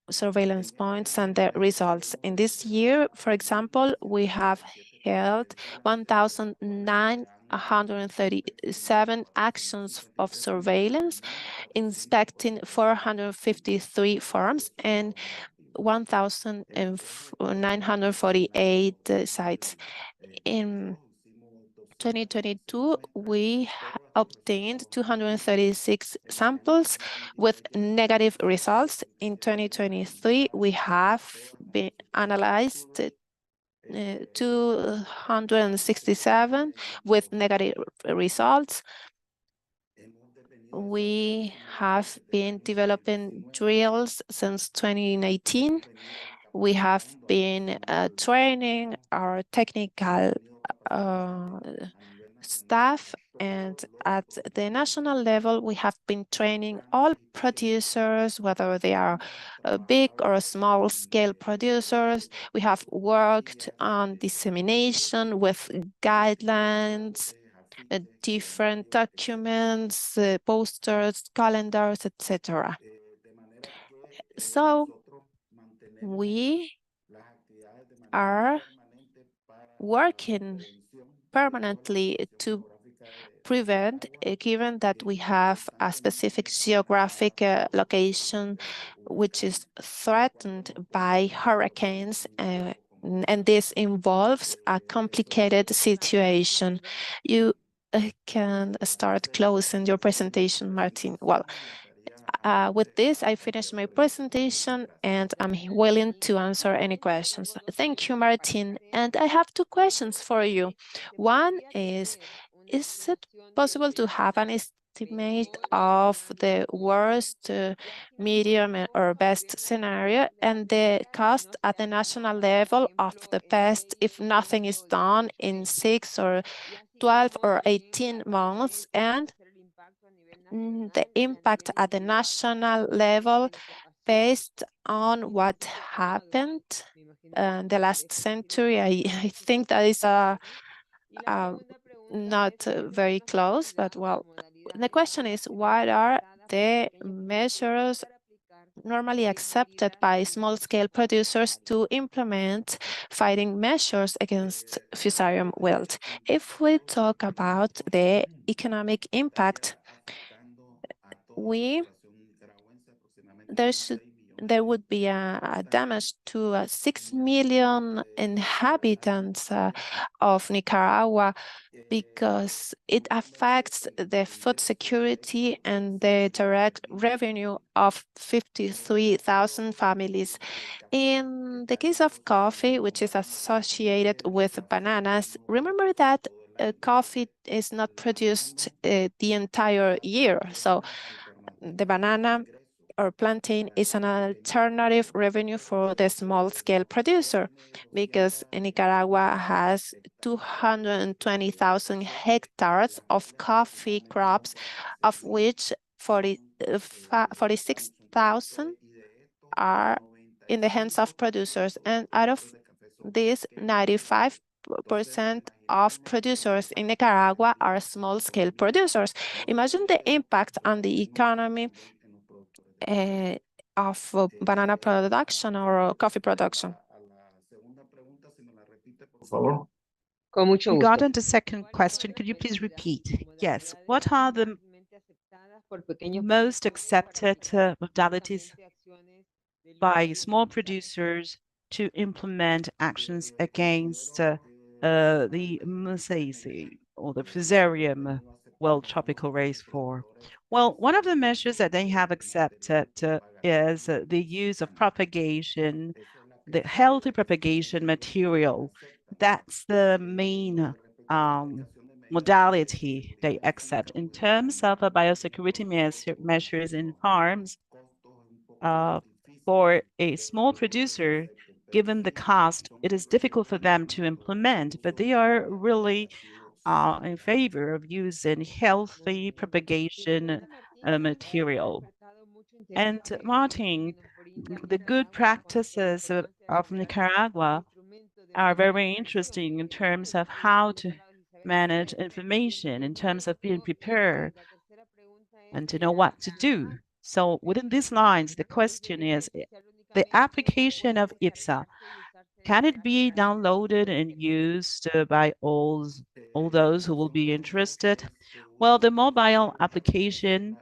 surveillance points and the results. In this year, for example, we have held 1,937 actions of surveillance, inspecting 453 farms and 1,948 sites. In 2022, we obtained 236 samples with negative results. In 2023, we have been analyzed 267 with negative results. We have been developing drills since 2019. We have been training our technical staff, and at the national level, we have been training all producers, whether they are big or small scale producers. We have worked on dissemination with guidelines, different documents, posters, calendars, etc. So we are working permanently to prevent, given that we have a specific geographic location which is threatened by hurricanes, and this involves a complicated situation. You can start closing your presentation, Martin. Well, with this, I finished my presentation and I'm willing to answer any questions. Thank you, Martin. And I have two questions for you. One is it possible to have an estimate of the worst, medium, or best scenario and the cost at the national level of the pest if nothing is done in 6 or 12 or 18 months, and the impact at the national level based on what happened in the last century? I think that is not very close, but well, the question is, what are the measures normally accepted by small-scale producers to implement fighting measures against Fusarium wilt? If we talk about the economic impact, there would be a damage to 6 million inhabitants of Nicaragua, because it affects the food security and the direct revenue of 53,000 families. In the case of coffee, which is associated with bananas, remember that coffee is not produced the entire year. So the banana or plantain is an alternative revenue for the small-scale producer, because Nicaragua has 220,000 hectares of coffee crops, of which 46,000 are in the hands of producers, and out of this, 95% of producers in Nicaragua are small-scale producers. Imagine the impact on the economy of banana production or coffee production. Con mucho gusto. Regarding the second question, could you please repeat? Yes. What are the most accepted modalities by small producers to implement actions against the Musaceae or the Fusarium wilt tropical race 4? Well, one of the measures that they have accepted is the use of propagation, the healthy propagation material. That's the main modality they accept. In terms of biosecurity measures in farms, for a small producer, given the cost, it is difficult for them to implement, but they are really in favor of using healthy propagation material. And Martin, the good practices of Nicaragua are very interesting in terms of how to manage information, in terms of being prepared and to know what to do. So within these lines, the question is, the application of IPSA, can it be downloaded and used by all those who will be interested? Well, the mobile application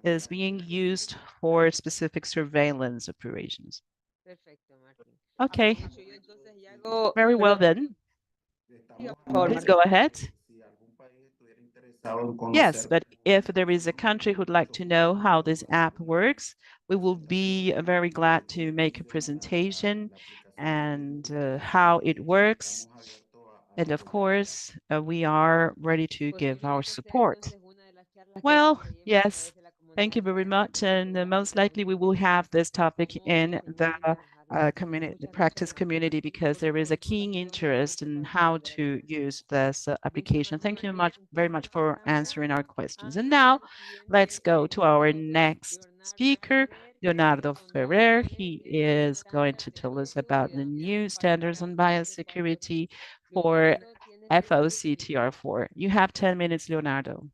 is being used for specific surveillance operations. Okay, very well then. Please go ahead. Yes, but if there is a country who'd like to know how this app works, we will be very glad to make a presentation and how it works. And of course, we are ready to give our support. Well, yes, thank you very much. And most likely we will have this topic in the community, the practice community, because there is a keen interest in how to use this application. Thank you very much for answering our questions. And now let's go to our next speaker, Leonardo Ferrer. He is going to tell us about the new standards on biosecurity for FOCTR4. You have 10 minutes, Leonardo.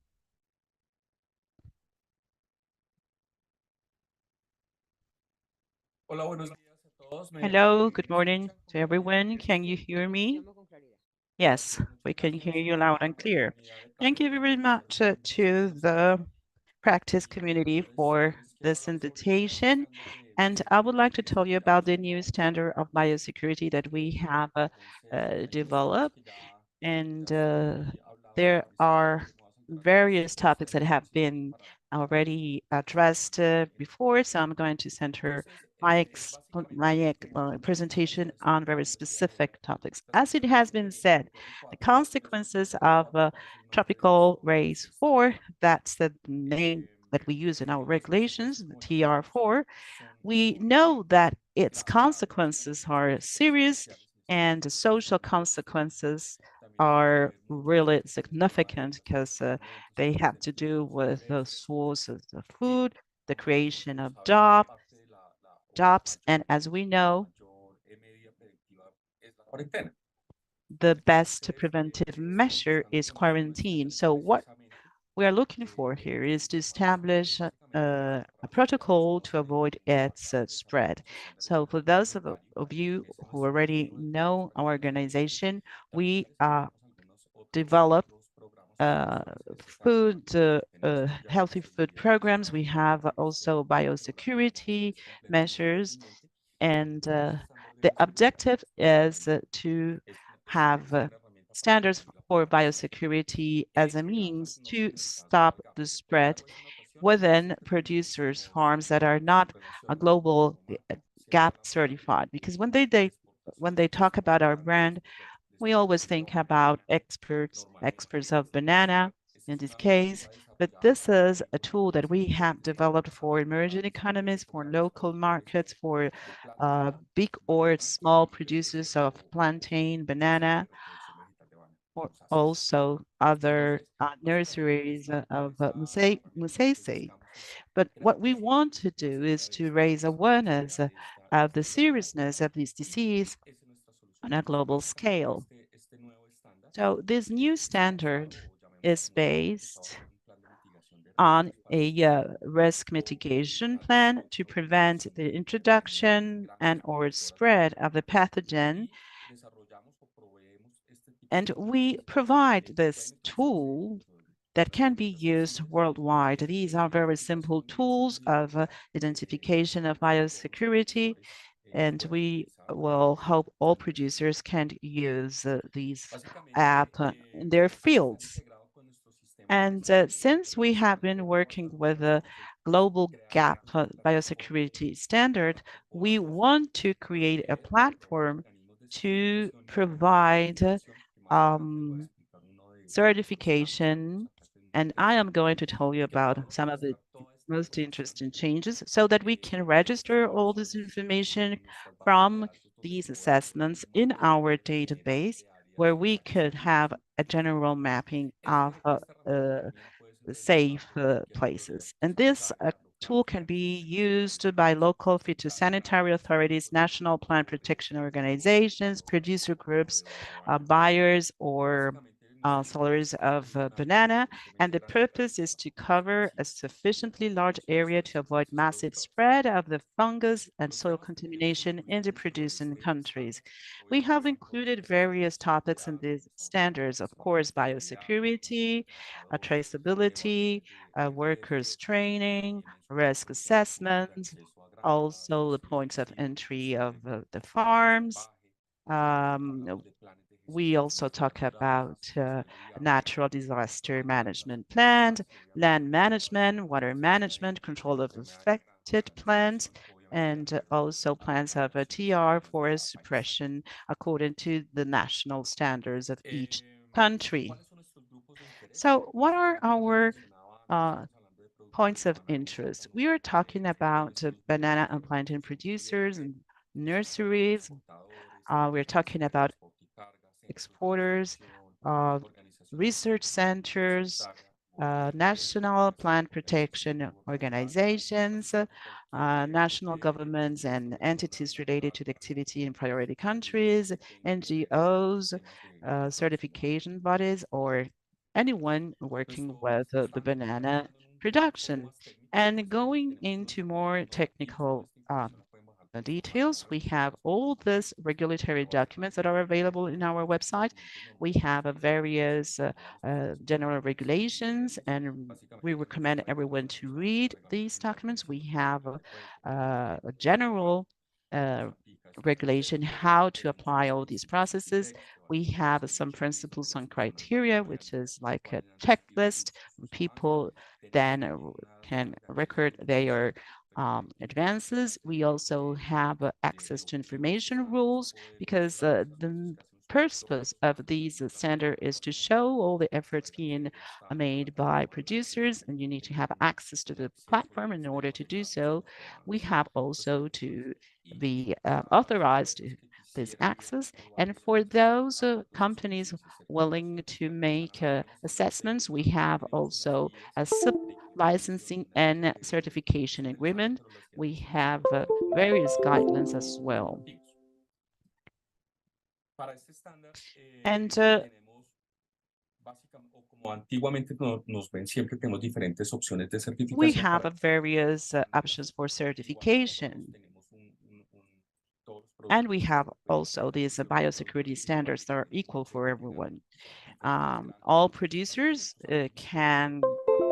Hello, good morning to everyone. Can you hear me? Yes, we can hear you loud and clear. Thank you very much to the practice community for this invitation. And I would like to tell you about the new standard of biosecurity that we have developed. And there are various topics that have been already addressed before, so I'm going to center my presentation on very specific topics. As it has been said, the consequences of tropical race 4, that's the name that we use in our regulations, the TR4, we know that its consequences are serious and the social consequences are really significant because they have to do with the sources of food, the creation of jobs, and as we know, the best preventive measure is quarantine. So what we are looking for here is to establish a protocol to avoid its spread. So for those of you who already know our organization, we develop healthy food programs. We have also biosecurity measures, and the objective is to have standards for biosecurity as a means to stop the spread within producers' farms that are not a global GAP certified. Because when they talk about our brand, we always think about experts of banana in this case, but this is a tool that we have developed for emerging economies, for local markets, for big or small producers of plantain, banana, or also other nurseries of Musaceae. But what we want to do is to raise awareness of the seriousness of this disease on a global scale. So this new standard is based on a risk mitigation plan to prevent the introduction and or spread of the pathogen. And we provide this tool that can be used worldwide. These are very simple tools of identification of biosecurity, and we will hope all producers can use these apps in their fields. And since we have been working with a global GAP biosecurity standard, we want to create a platform to provide certification, and I am going to tell you about some of the most interesting changes so that we can register all this information from these assessments in our database, where we could have a general mapping of safe places. And this tool can be used by local phytosanitary authorities, national plant protection organizations, producer groups, buyers, or sellers of banana. And the purpose is to cover a sufficiently large area to avoid massive spread of the fungus and soil contamination in the producing countries. We have included various topics in these standards, of course, biosecurity, traceability, workers training, risk assessment, also the points of entry of the farms. We also talk about natural disaster management plans, land management, water management, control of affected plants, and also plans of TR forest suppression according to the national standards of each country. So what are our points of interest? We are talking about banana and plantain producers and nurseries. We're talking about exporters, research centers, national plant protection organizations, national governments and entities related to the activity in priority countries, NGOs, certification bodies, or anyone working with the banana production. And going into more technical details, we have all these regulatory documents that are available in our website. We have various general regulations, and we recommend everyone to read these documents. We have a general regulation how to apply all these processes. We have some principles and criteria, which is like a checklist. People then can record their advances. We also have access to information rules, because the purpose of these standard is to show all the efforts being made by producers, and you need to have access to the platform in order to do so. We have also to be authorized to this access. And for those companies willing to make assessments, we have also a sub-licensing and certification agreement. We have various guidelines as well. And we have various options for certification. And we have also these biosecurity standards that are equal for everyone. All producers can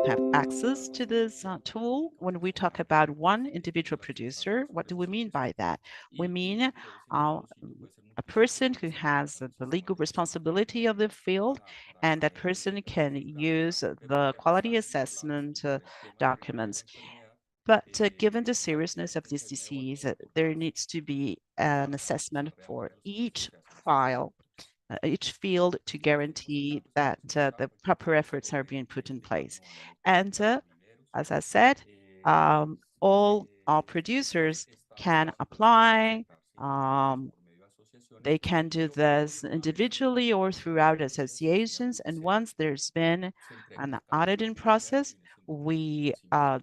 have access to this tool. When we talk about one individual producer, what do we mean by that? We mean a person who has the legal responsibility of the field, and that person can use the quality assessment documents. But given the seriousness of this disease, there needs to be an assessment for each file, each field, to guarantee that the proper efforts are being put in place. And as I said, all our producers can apply. They can do this individually or throughout associations. And once there's been an auditing process, we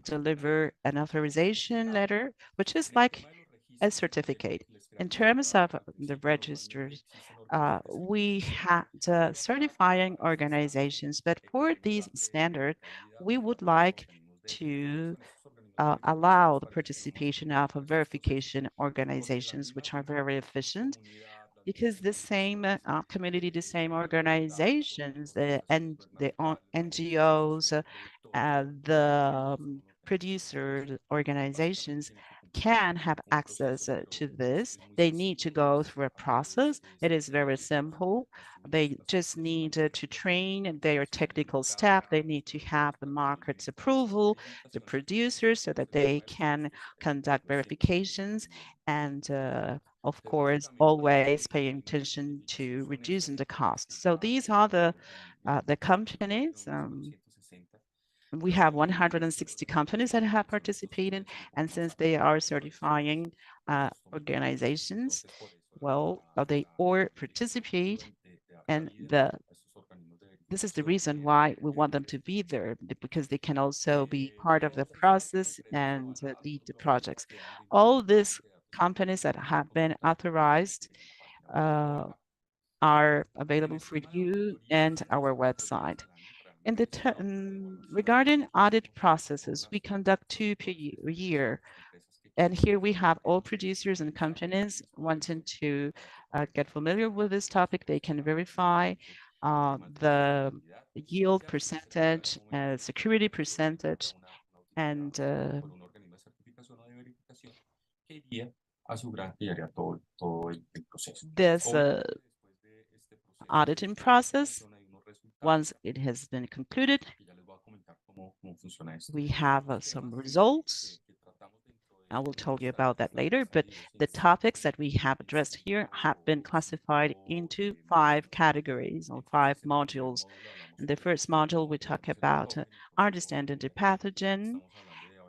deliver an authorization letter, which is like a certificate. In terms of the registers, we had certifying organizations, but for these standards, we would like to allow the participation of verification organizations, which are very efficient, because the same community, the same organizations, and the NGOs, the producer organizations, can have access to this. They need to go through a process. It is very simple. They just need to train their technical staff. They need to have the market's approval, the producers, so that they can conduct verifications and of course, always paying attention to reducing the costs. So these are the companies. We have 160 companies that have participated, and since they are certifying organizations, well, they all participate, and this is the reason why we want them to be there, because they can also be part of the process and lead the projects. All these companies that have been authorized are available for you and our website. In the regarding audit processes, we conduct 2 per year. And here we have all producers and companies wanting to get familiar with this topic. They can verify the yield percentage, security percentage, and this auditing process, once it has been concluded, we have some results. I will tell you about that later, but the topics that we have addressed here have been classified into 5 categories or 5 modules. In the first module, we talk about understanding the pathogen,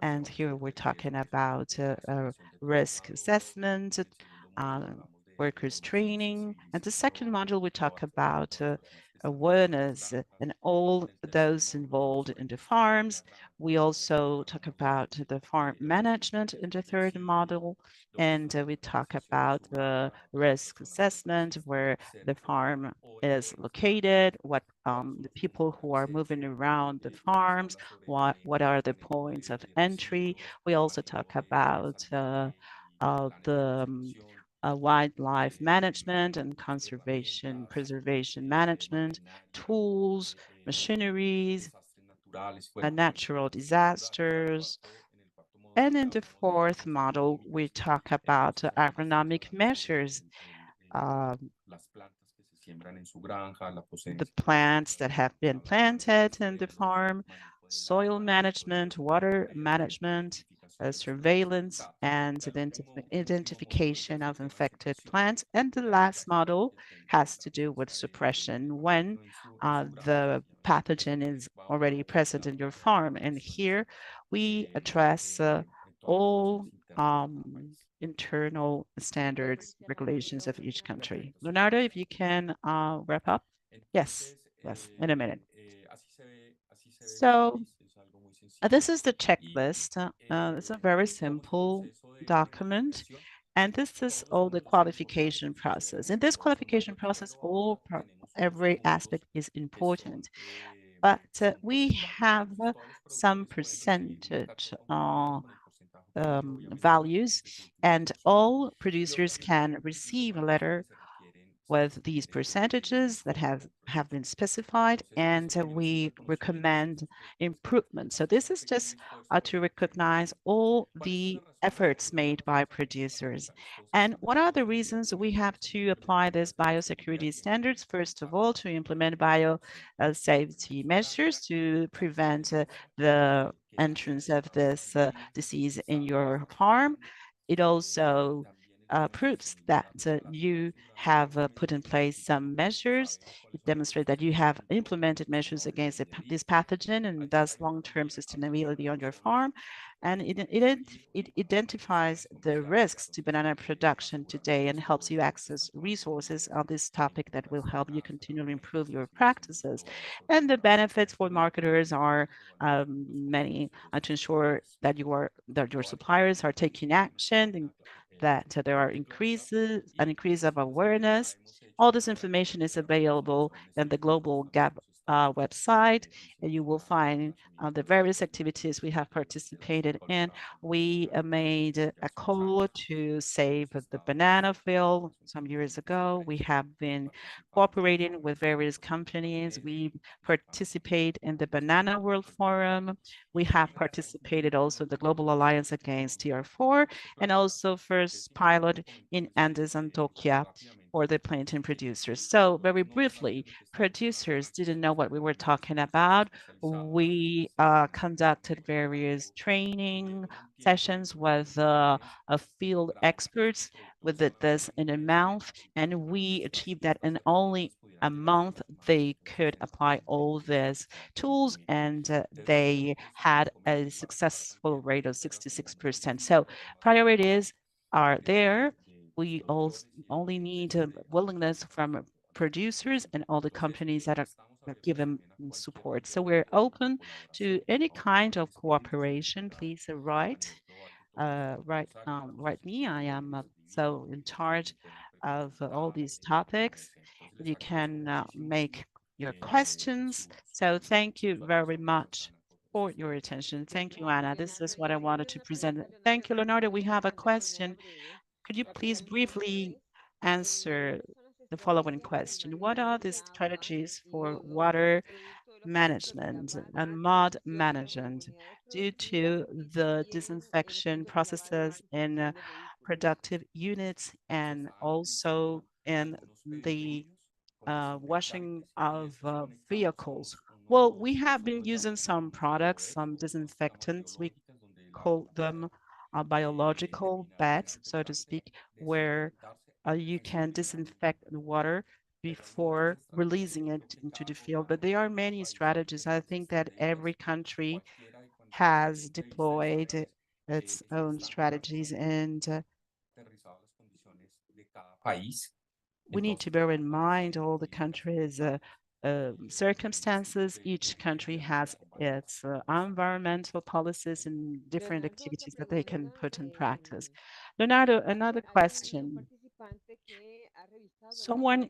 and here we're talking about risk assessment, workers training. And the second module, we talk about awareness and all those involved in the farms. We also talk about the farm management in the third module, and we talk about the risk assessment, where the farm is located, what the people who are moving around the farms, what are the points of entry. We also talk about the wildlife management and conservation, preservation management, tools, machineries, natural disasters. And in the fourth model, we talk about agronomic measures, the plants that have been planted in the farm, soil management, water management, surveillance, and identification of infected plants. And the last model has to do with suppression when the pathogen is already present in your farm. And here we address all internal standards, regulations of each country. Leonardo, if you can wrap up. Yes, in a minute. So this is the checklist. It's a very simple document. And this is all the qualification process. In this qualification process, every aspect is important. But we have some percentage values, and all producers can receive a letter with these percentages that have been specified, and we recommend improvement. So this is just to recognize all the efforts made by producers. And what are the reasons we have to apply this biosecurity standards? First of all, to implement biosafety measures to prevent the entrance of this disease in your farm. It also proves that you have put in place some measures. It demonstrates that you have implemented measures against this pathogen and thus long-term sustainability on your farm. And it identifies the risks to banana production today and helps you access resources on this topic that will help you continually improve your practices. And the benefits for marketers are many, to ensure that your suppliers are taking action, that there are an increase of awareness. All this information is available in the global website, and you will find the various activities we have participated in. We made a call to save the banana field some years ago. We have been cooperating with various companies. We participate in the Banana World Forum. We have participated also in the Global Alliance Against TR4, and also first pilot in Andes, Antioquia, for the plantain producers. So very briefly, producers didn't know what we were talking about. We conducted various training sessions with field experts with this in a month, and we achieved that in only a month. They could apply all these tools, and they had a successful rate of 66%. So priorities are there. We also only need willingness from producers and all the companies that give them support. So we're open to any kind of cooperation. Please write me. I am so in charge of all these topics. You can make your questions. So thank you very much for your attention. Thank you, Anna. This is what I wanted to present. Thank you, Leonardo. We have a question. Could you please briefly answer the following question? What are the strategies for water management and mud management due to the disinfection processes in productive units and also in the washing of vehicles? Well, we have been using some products, some disinfectants. We call them biological beds, so to speak, where you can disinfect the water before releasing it into the field. But there are many strategies. I think that every country has deployed its own strategies, and we need to bear in mind all the countries' circumstances. Each country has its environmental policies and different activities that they can put in practice. Leonardo, another question. Someone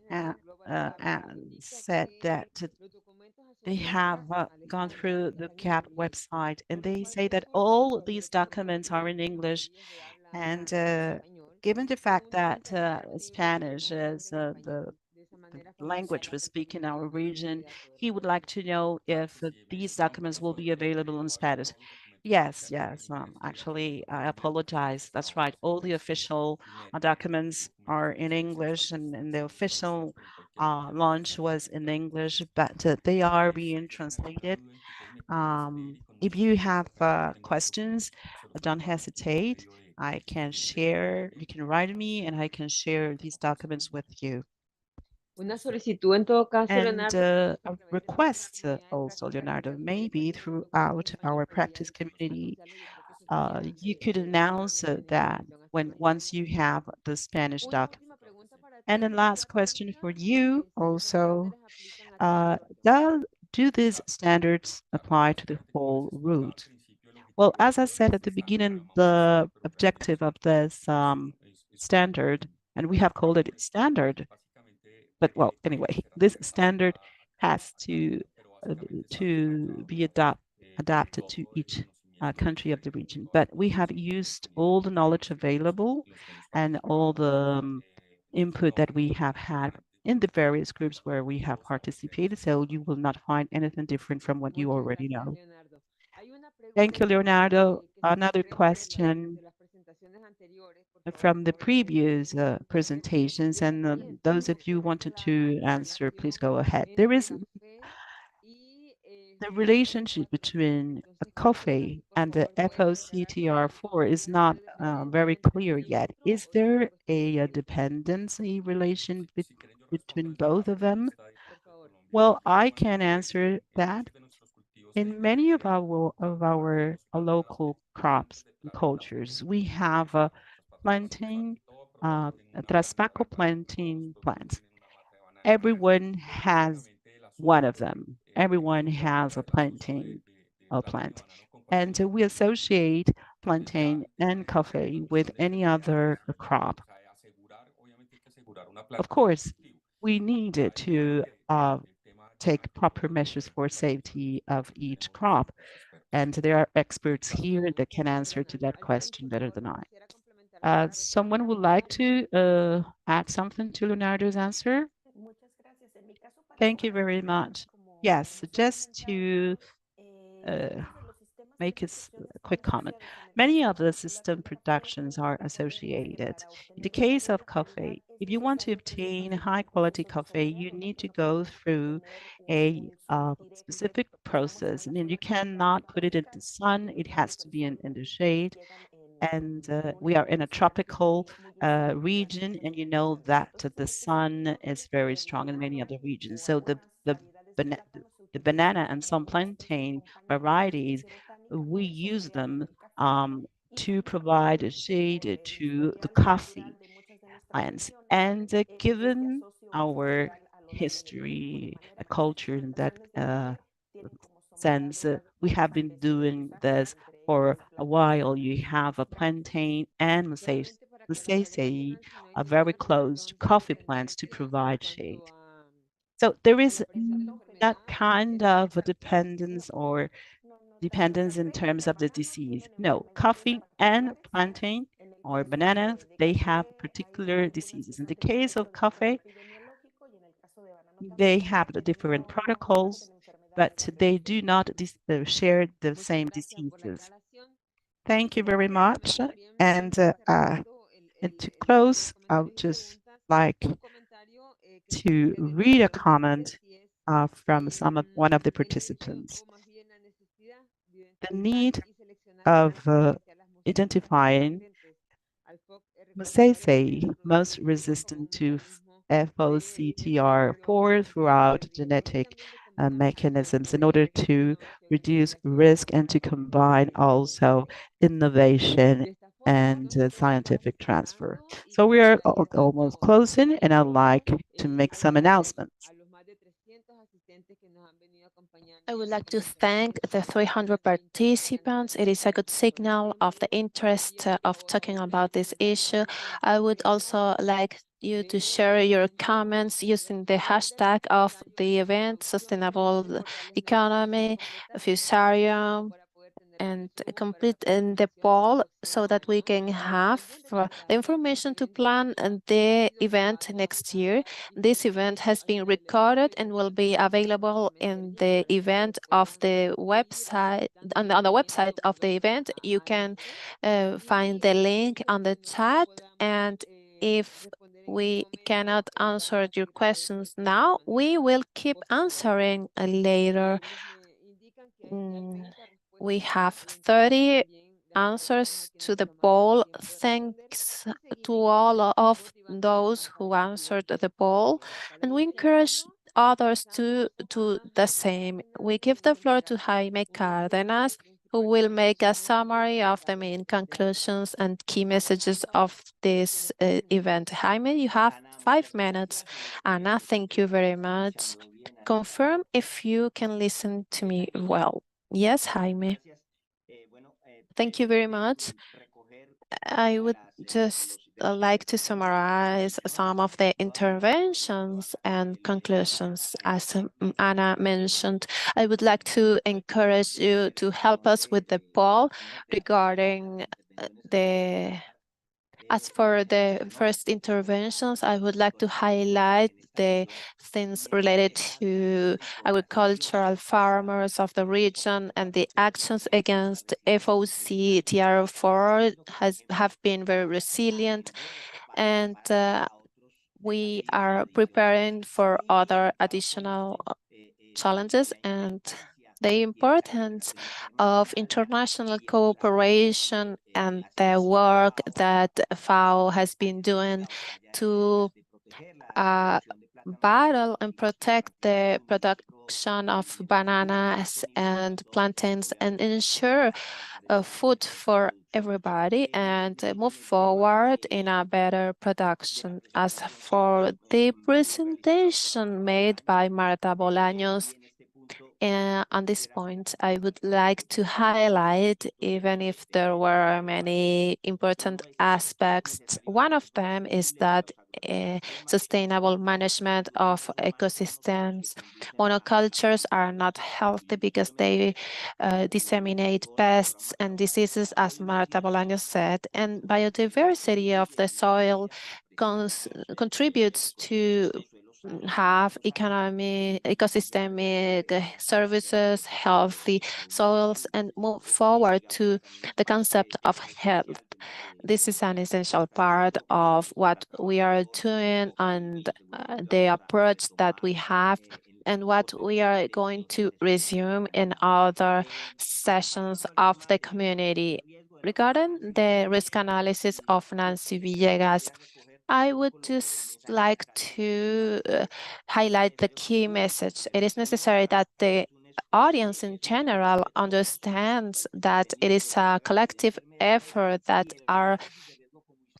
said that they have gone through the CAP website and they say that all these documents are in English, and given the fact that Spanish is the language we speak in our region, he would like to know if these documents will be available in Spanish. Yes, yes. Actually, I apologize. That's right. All the official documents are in English, and the official launch was in English, but they are being translated. If you have questions, don't hesitate. I can share, you can write me, and I can share these documents with you. Una solicitud en todo caso, And Leonardo. a request also, Leonardo, maybe throughout our practice community, you could announce that once you have the Spanish document. And then last question for you also, do these standards apply to the whole route? Well, as I said at the beginning, the objective of this standard, and we have called it standard, but well, anyway, this standard has to be adapted to each country of the region. But we have used all the knowledge available and all the input that we have had in the various groups where we have participated. So you will not find anything different from what you already know. Thank you, Leonardo. Another question from the previous presentations, and those of you wanted to answer, please go ahead. There is the relationship between a coffee and the FOCTR4 is not very clear yet. Is there a dependency relation between both of them? Well, I can answer that. In many of our local crops and cultures, we have planting, Traspaco planting plants. Everyone has one of them. Everyone has a plantain plant. And we associate plantain and coffee with any other crop. Of course, we need to take proper measures for safety of each crop. And there are experts here that can answer to that question better than I. Someone would like to add something to Leonardo's answer? Thank you very much. Yes, just to make a quick comment. Many of the system productions are associated. In the case of coffee, if you want to obtain high quality coffee, you need to go through a specific process. And then you cannot put it in the sun. It has to be in the shade. And we are in a tropical region, and you know that the sun is very strong in many of the regions. So the banana and some plantain varieties, we use them to provide a shade to the coffee plants. And given our history, culture in that sense, we have been doing this for a while. You have a plantain and Musaceae are very close to coffee plants to provide shade. So there is that kind of a dependence in terms of the disease. No, coffee and plantain or bananas, they have particular diseases. In the case of coffee, they have the different protocols, but they do not share the same diseases. Thank you very much. And to close, I would just like to read a comment from one of the participants. The need of identifying Musaceae most resistant to FOCTR4 throughout genetic mechanisms in order to reduce risk and to combine also innovation and scientific transfer. So we are almost closing, and I'd like to make some announcements. I would like to thank the 300 participants. It is a good signal of the interest of talking about this issue. I would also like you to share your comments using the hashtag of the event, Sustainable Economy, Fusarium, and complete in the poll so that we can have the information to plan the event next year. This event has been recorded and will be available in the event of the website. On the website of the event, you can find the link on the chat, and if we cannot answer your questions now, we will keep answering later. We have 30 answers to the poll. Thanks to all of those who answered the poll, and we encourage others to do the same. We give the floor to Jaime Cárdenas, who will make a summary of the main conclusions and key messages of this event. Jaime, you have 5 minutes. Anna, thank you very much. Confirm if you can listen to me well. Yes, Jaime. Thank you very much. I would just like to summarize some of the interventions and conclusions. As Anna mentioned, I would like to encourage you to help us with the poll regarding as for the first interventions, I would like to highlight the things related to agricultural farmers of the region, and the actions against FOCTR4 have been very resilient, and we are preparing for other additional challenges, and the importance of international cooperation and the work that FAO has been doing to battle and protect the production of bananas and plantains and ensure food for everybody and move forward in a better production. As for the presentation made by Marta Bolaños, on this point, I would like to highlight, even if there were many important aspects, one of them is that sustainable management of ecosystems. Monocultures are not healthy because they disseminate pests and diseases, as Marta Bolaño said, and biodiversity of the soil contributes to have ecosystemic services, healthy soils, and move forward to the concept of health. This is an essential part of what we are doing and the approach that we have and what we are going to resume in other sessions of the community. Regarding the risk analysis of Nancy Villegas, I would just like to highlight the key message. It is necessary that the audience in general understands that it is a collective effort, that our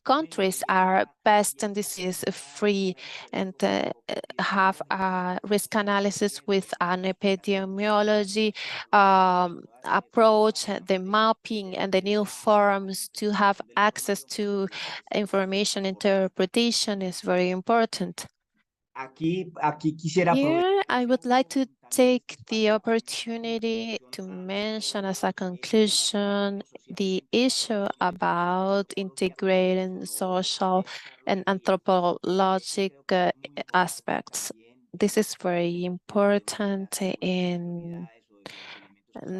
countries are pest and disease free and have a risk analysis with an epidemiology approach, the mapping and the new forums to have access to information interpretation is very important. Here, I would like to take the opportunity to mention as a conclusion the issue about integrating social and anthropologic aspects. This is very important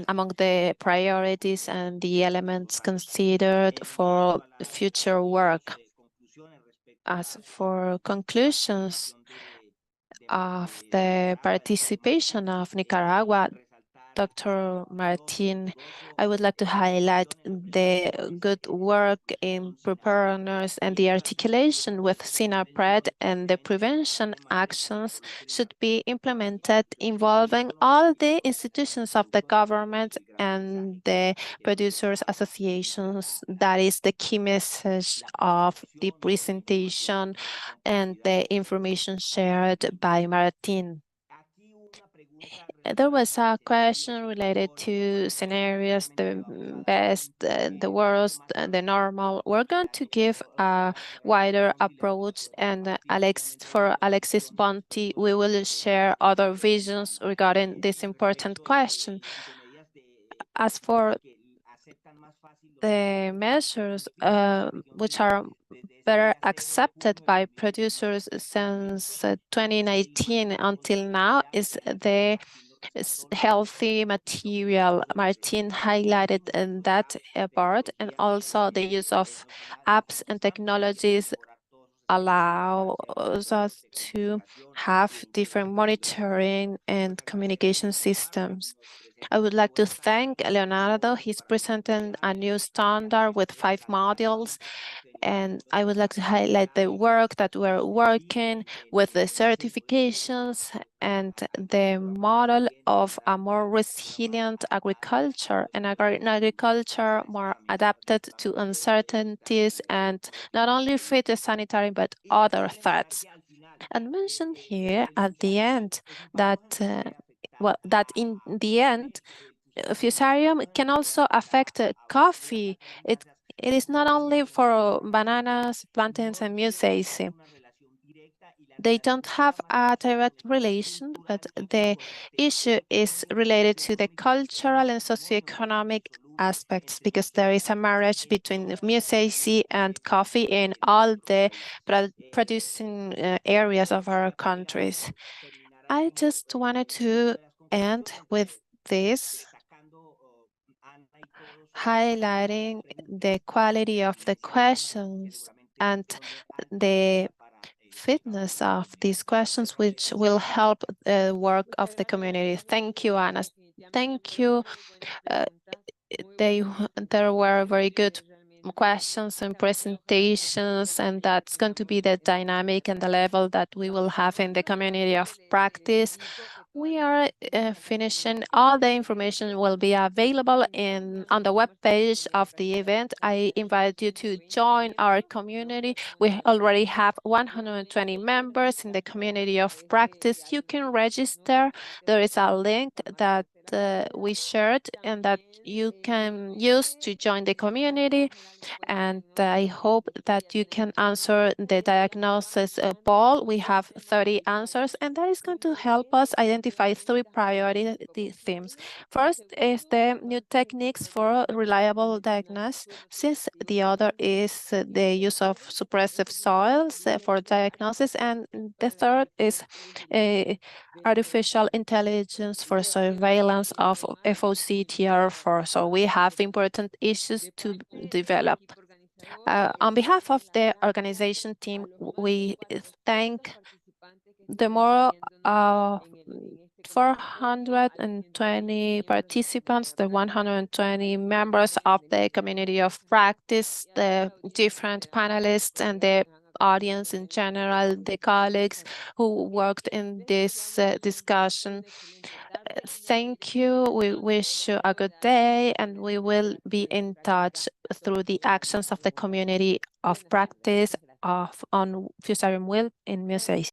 among the priorities and the elements considered for future work. As for conclusions of the participation of Nicaragua, Dr. Martin, I would like to highlight the good work in preparedness and the articulation with SINAPRED, and the prevention actions should be implemented involving all the institutions of the government and the producers associations. That is the key message of the presentation and the information shared by Martin. There was a question related to scenarios, the best, the worst, the normal. We're going to give a wider approach, and for Alexis Bonti, we will share other visions regarding this important question. As for the measures which are better accepted by producers since 2019 until now is the healthy material. Martin highlighted in that part, and also the use of apps and technologies allows us to have different monitoring and communication systems. I would like to thank Leonardo. He's presenting a new standard with 5 modules, and I would like to highlight the work that we're working with the certifications and the model of a more resilient agriculture, and an agriculture more adapted to uncertainties and not only phytosanitary but other threats. And mentioned here at the end that that in the end, Fusarium can also affect coffee. It is not only for bananas, plantains, and Musaceae. They don't have a direct relation, but the issue is related to the cultural and socioeconomic aspects, because there is a marriage between Musaceae and coffee in all the producing areas of our countries. I just wanted to end with this, highlighting the quality of the questions and the fitness of these questions, which will help the work of the community. Thank you, Ana. Thank you. There were very good questions and presentations, and that's going to be the dynamic and the level that we will have in the community of practice. We are finishing. All the information will be available on the webpage of the event. I invite you to join our community. We already have 120 members in the community of practice. You can register. There is a link that we shared and that you can use to join the community. And I hope that you can answer the diagnosis poll. We have 30 answers, and that is going to help us identify 3 priority themes. First is the new techniques for reliable diagnosis. The other is the use of suppressive soils for diagnosis. And the third is artificial intelligence for surveillance of FOCTR4. So we have important issues to develop. On behalf of the organization team, we thank the more 420 participants, the 120 members of the community of practice, the different panelists, and the audience in general, the colleagues who worked in this discussion. Thank you. We wish you a good day, and we will be in touch through the actions of the community of practice on Fusarium wilt in Musaceae.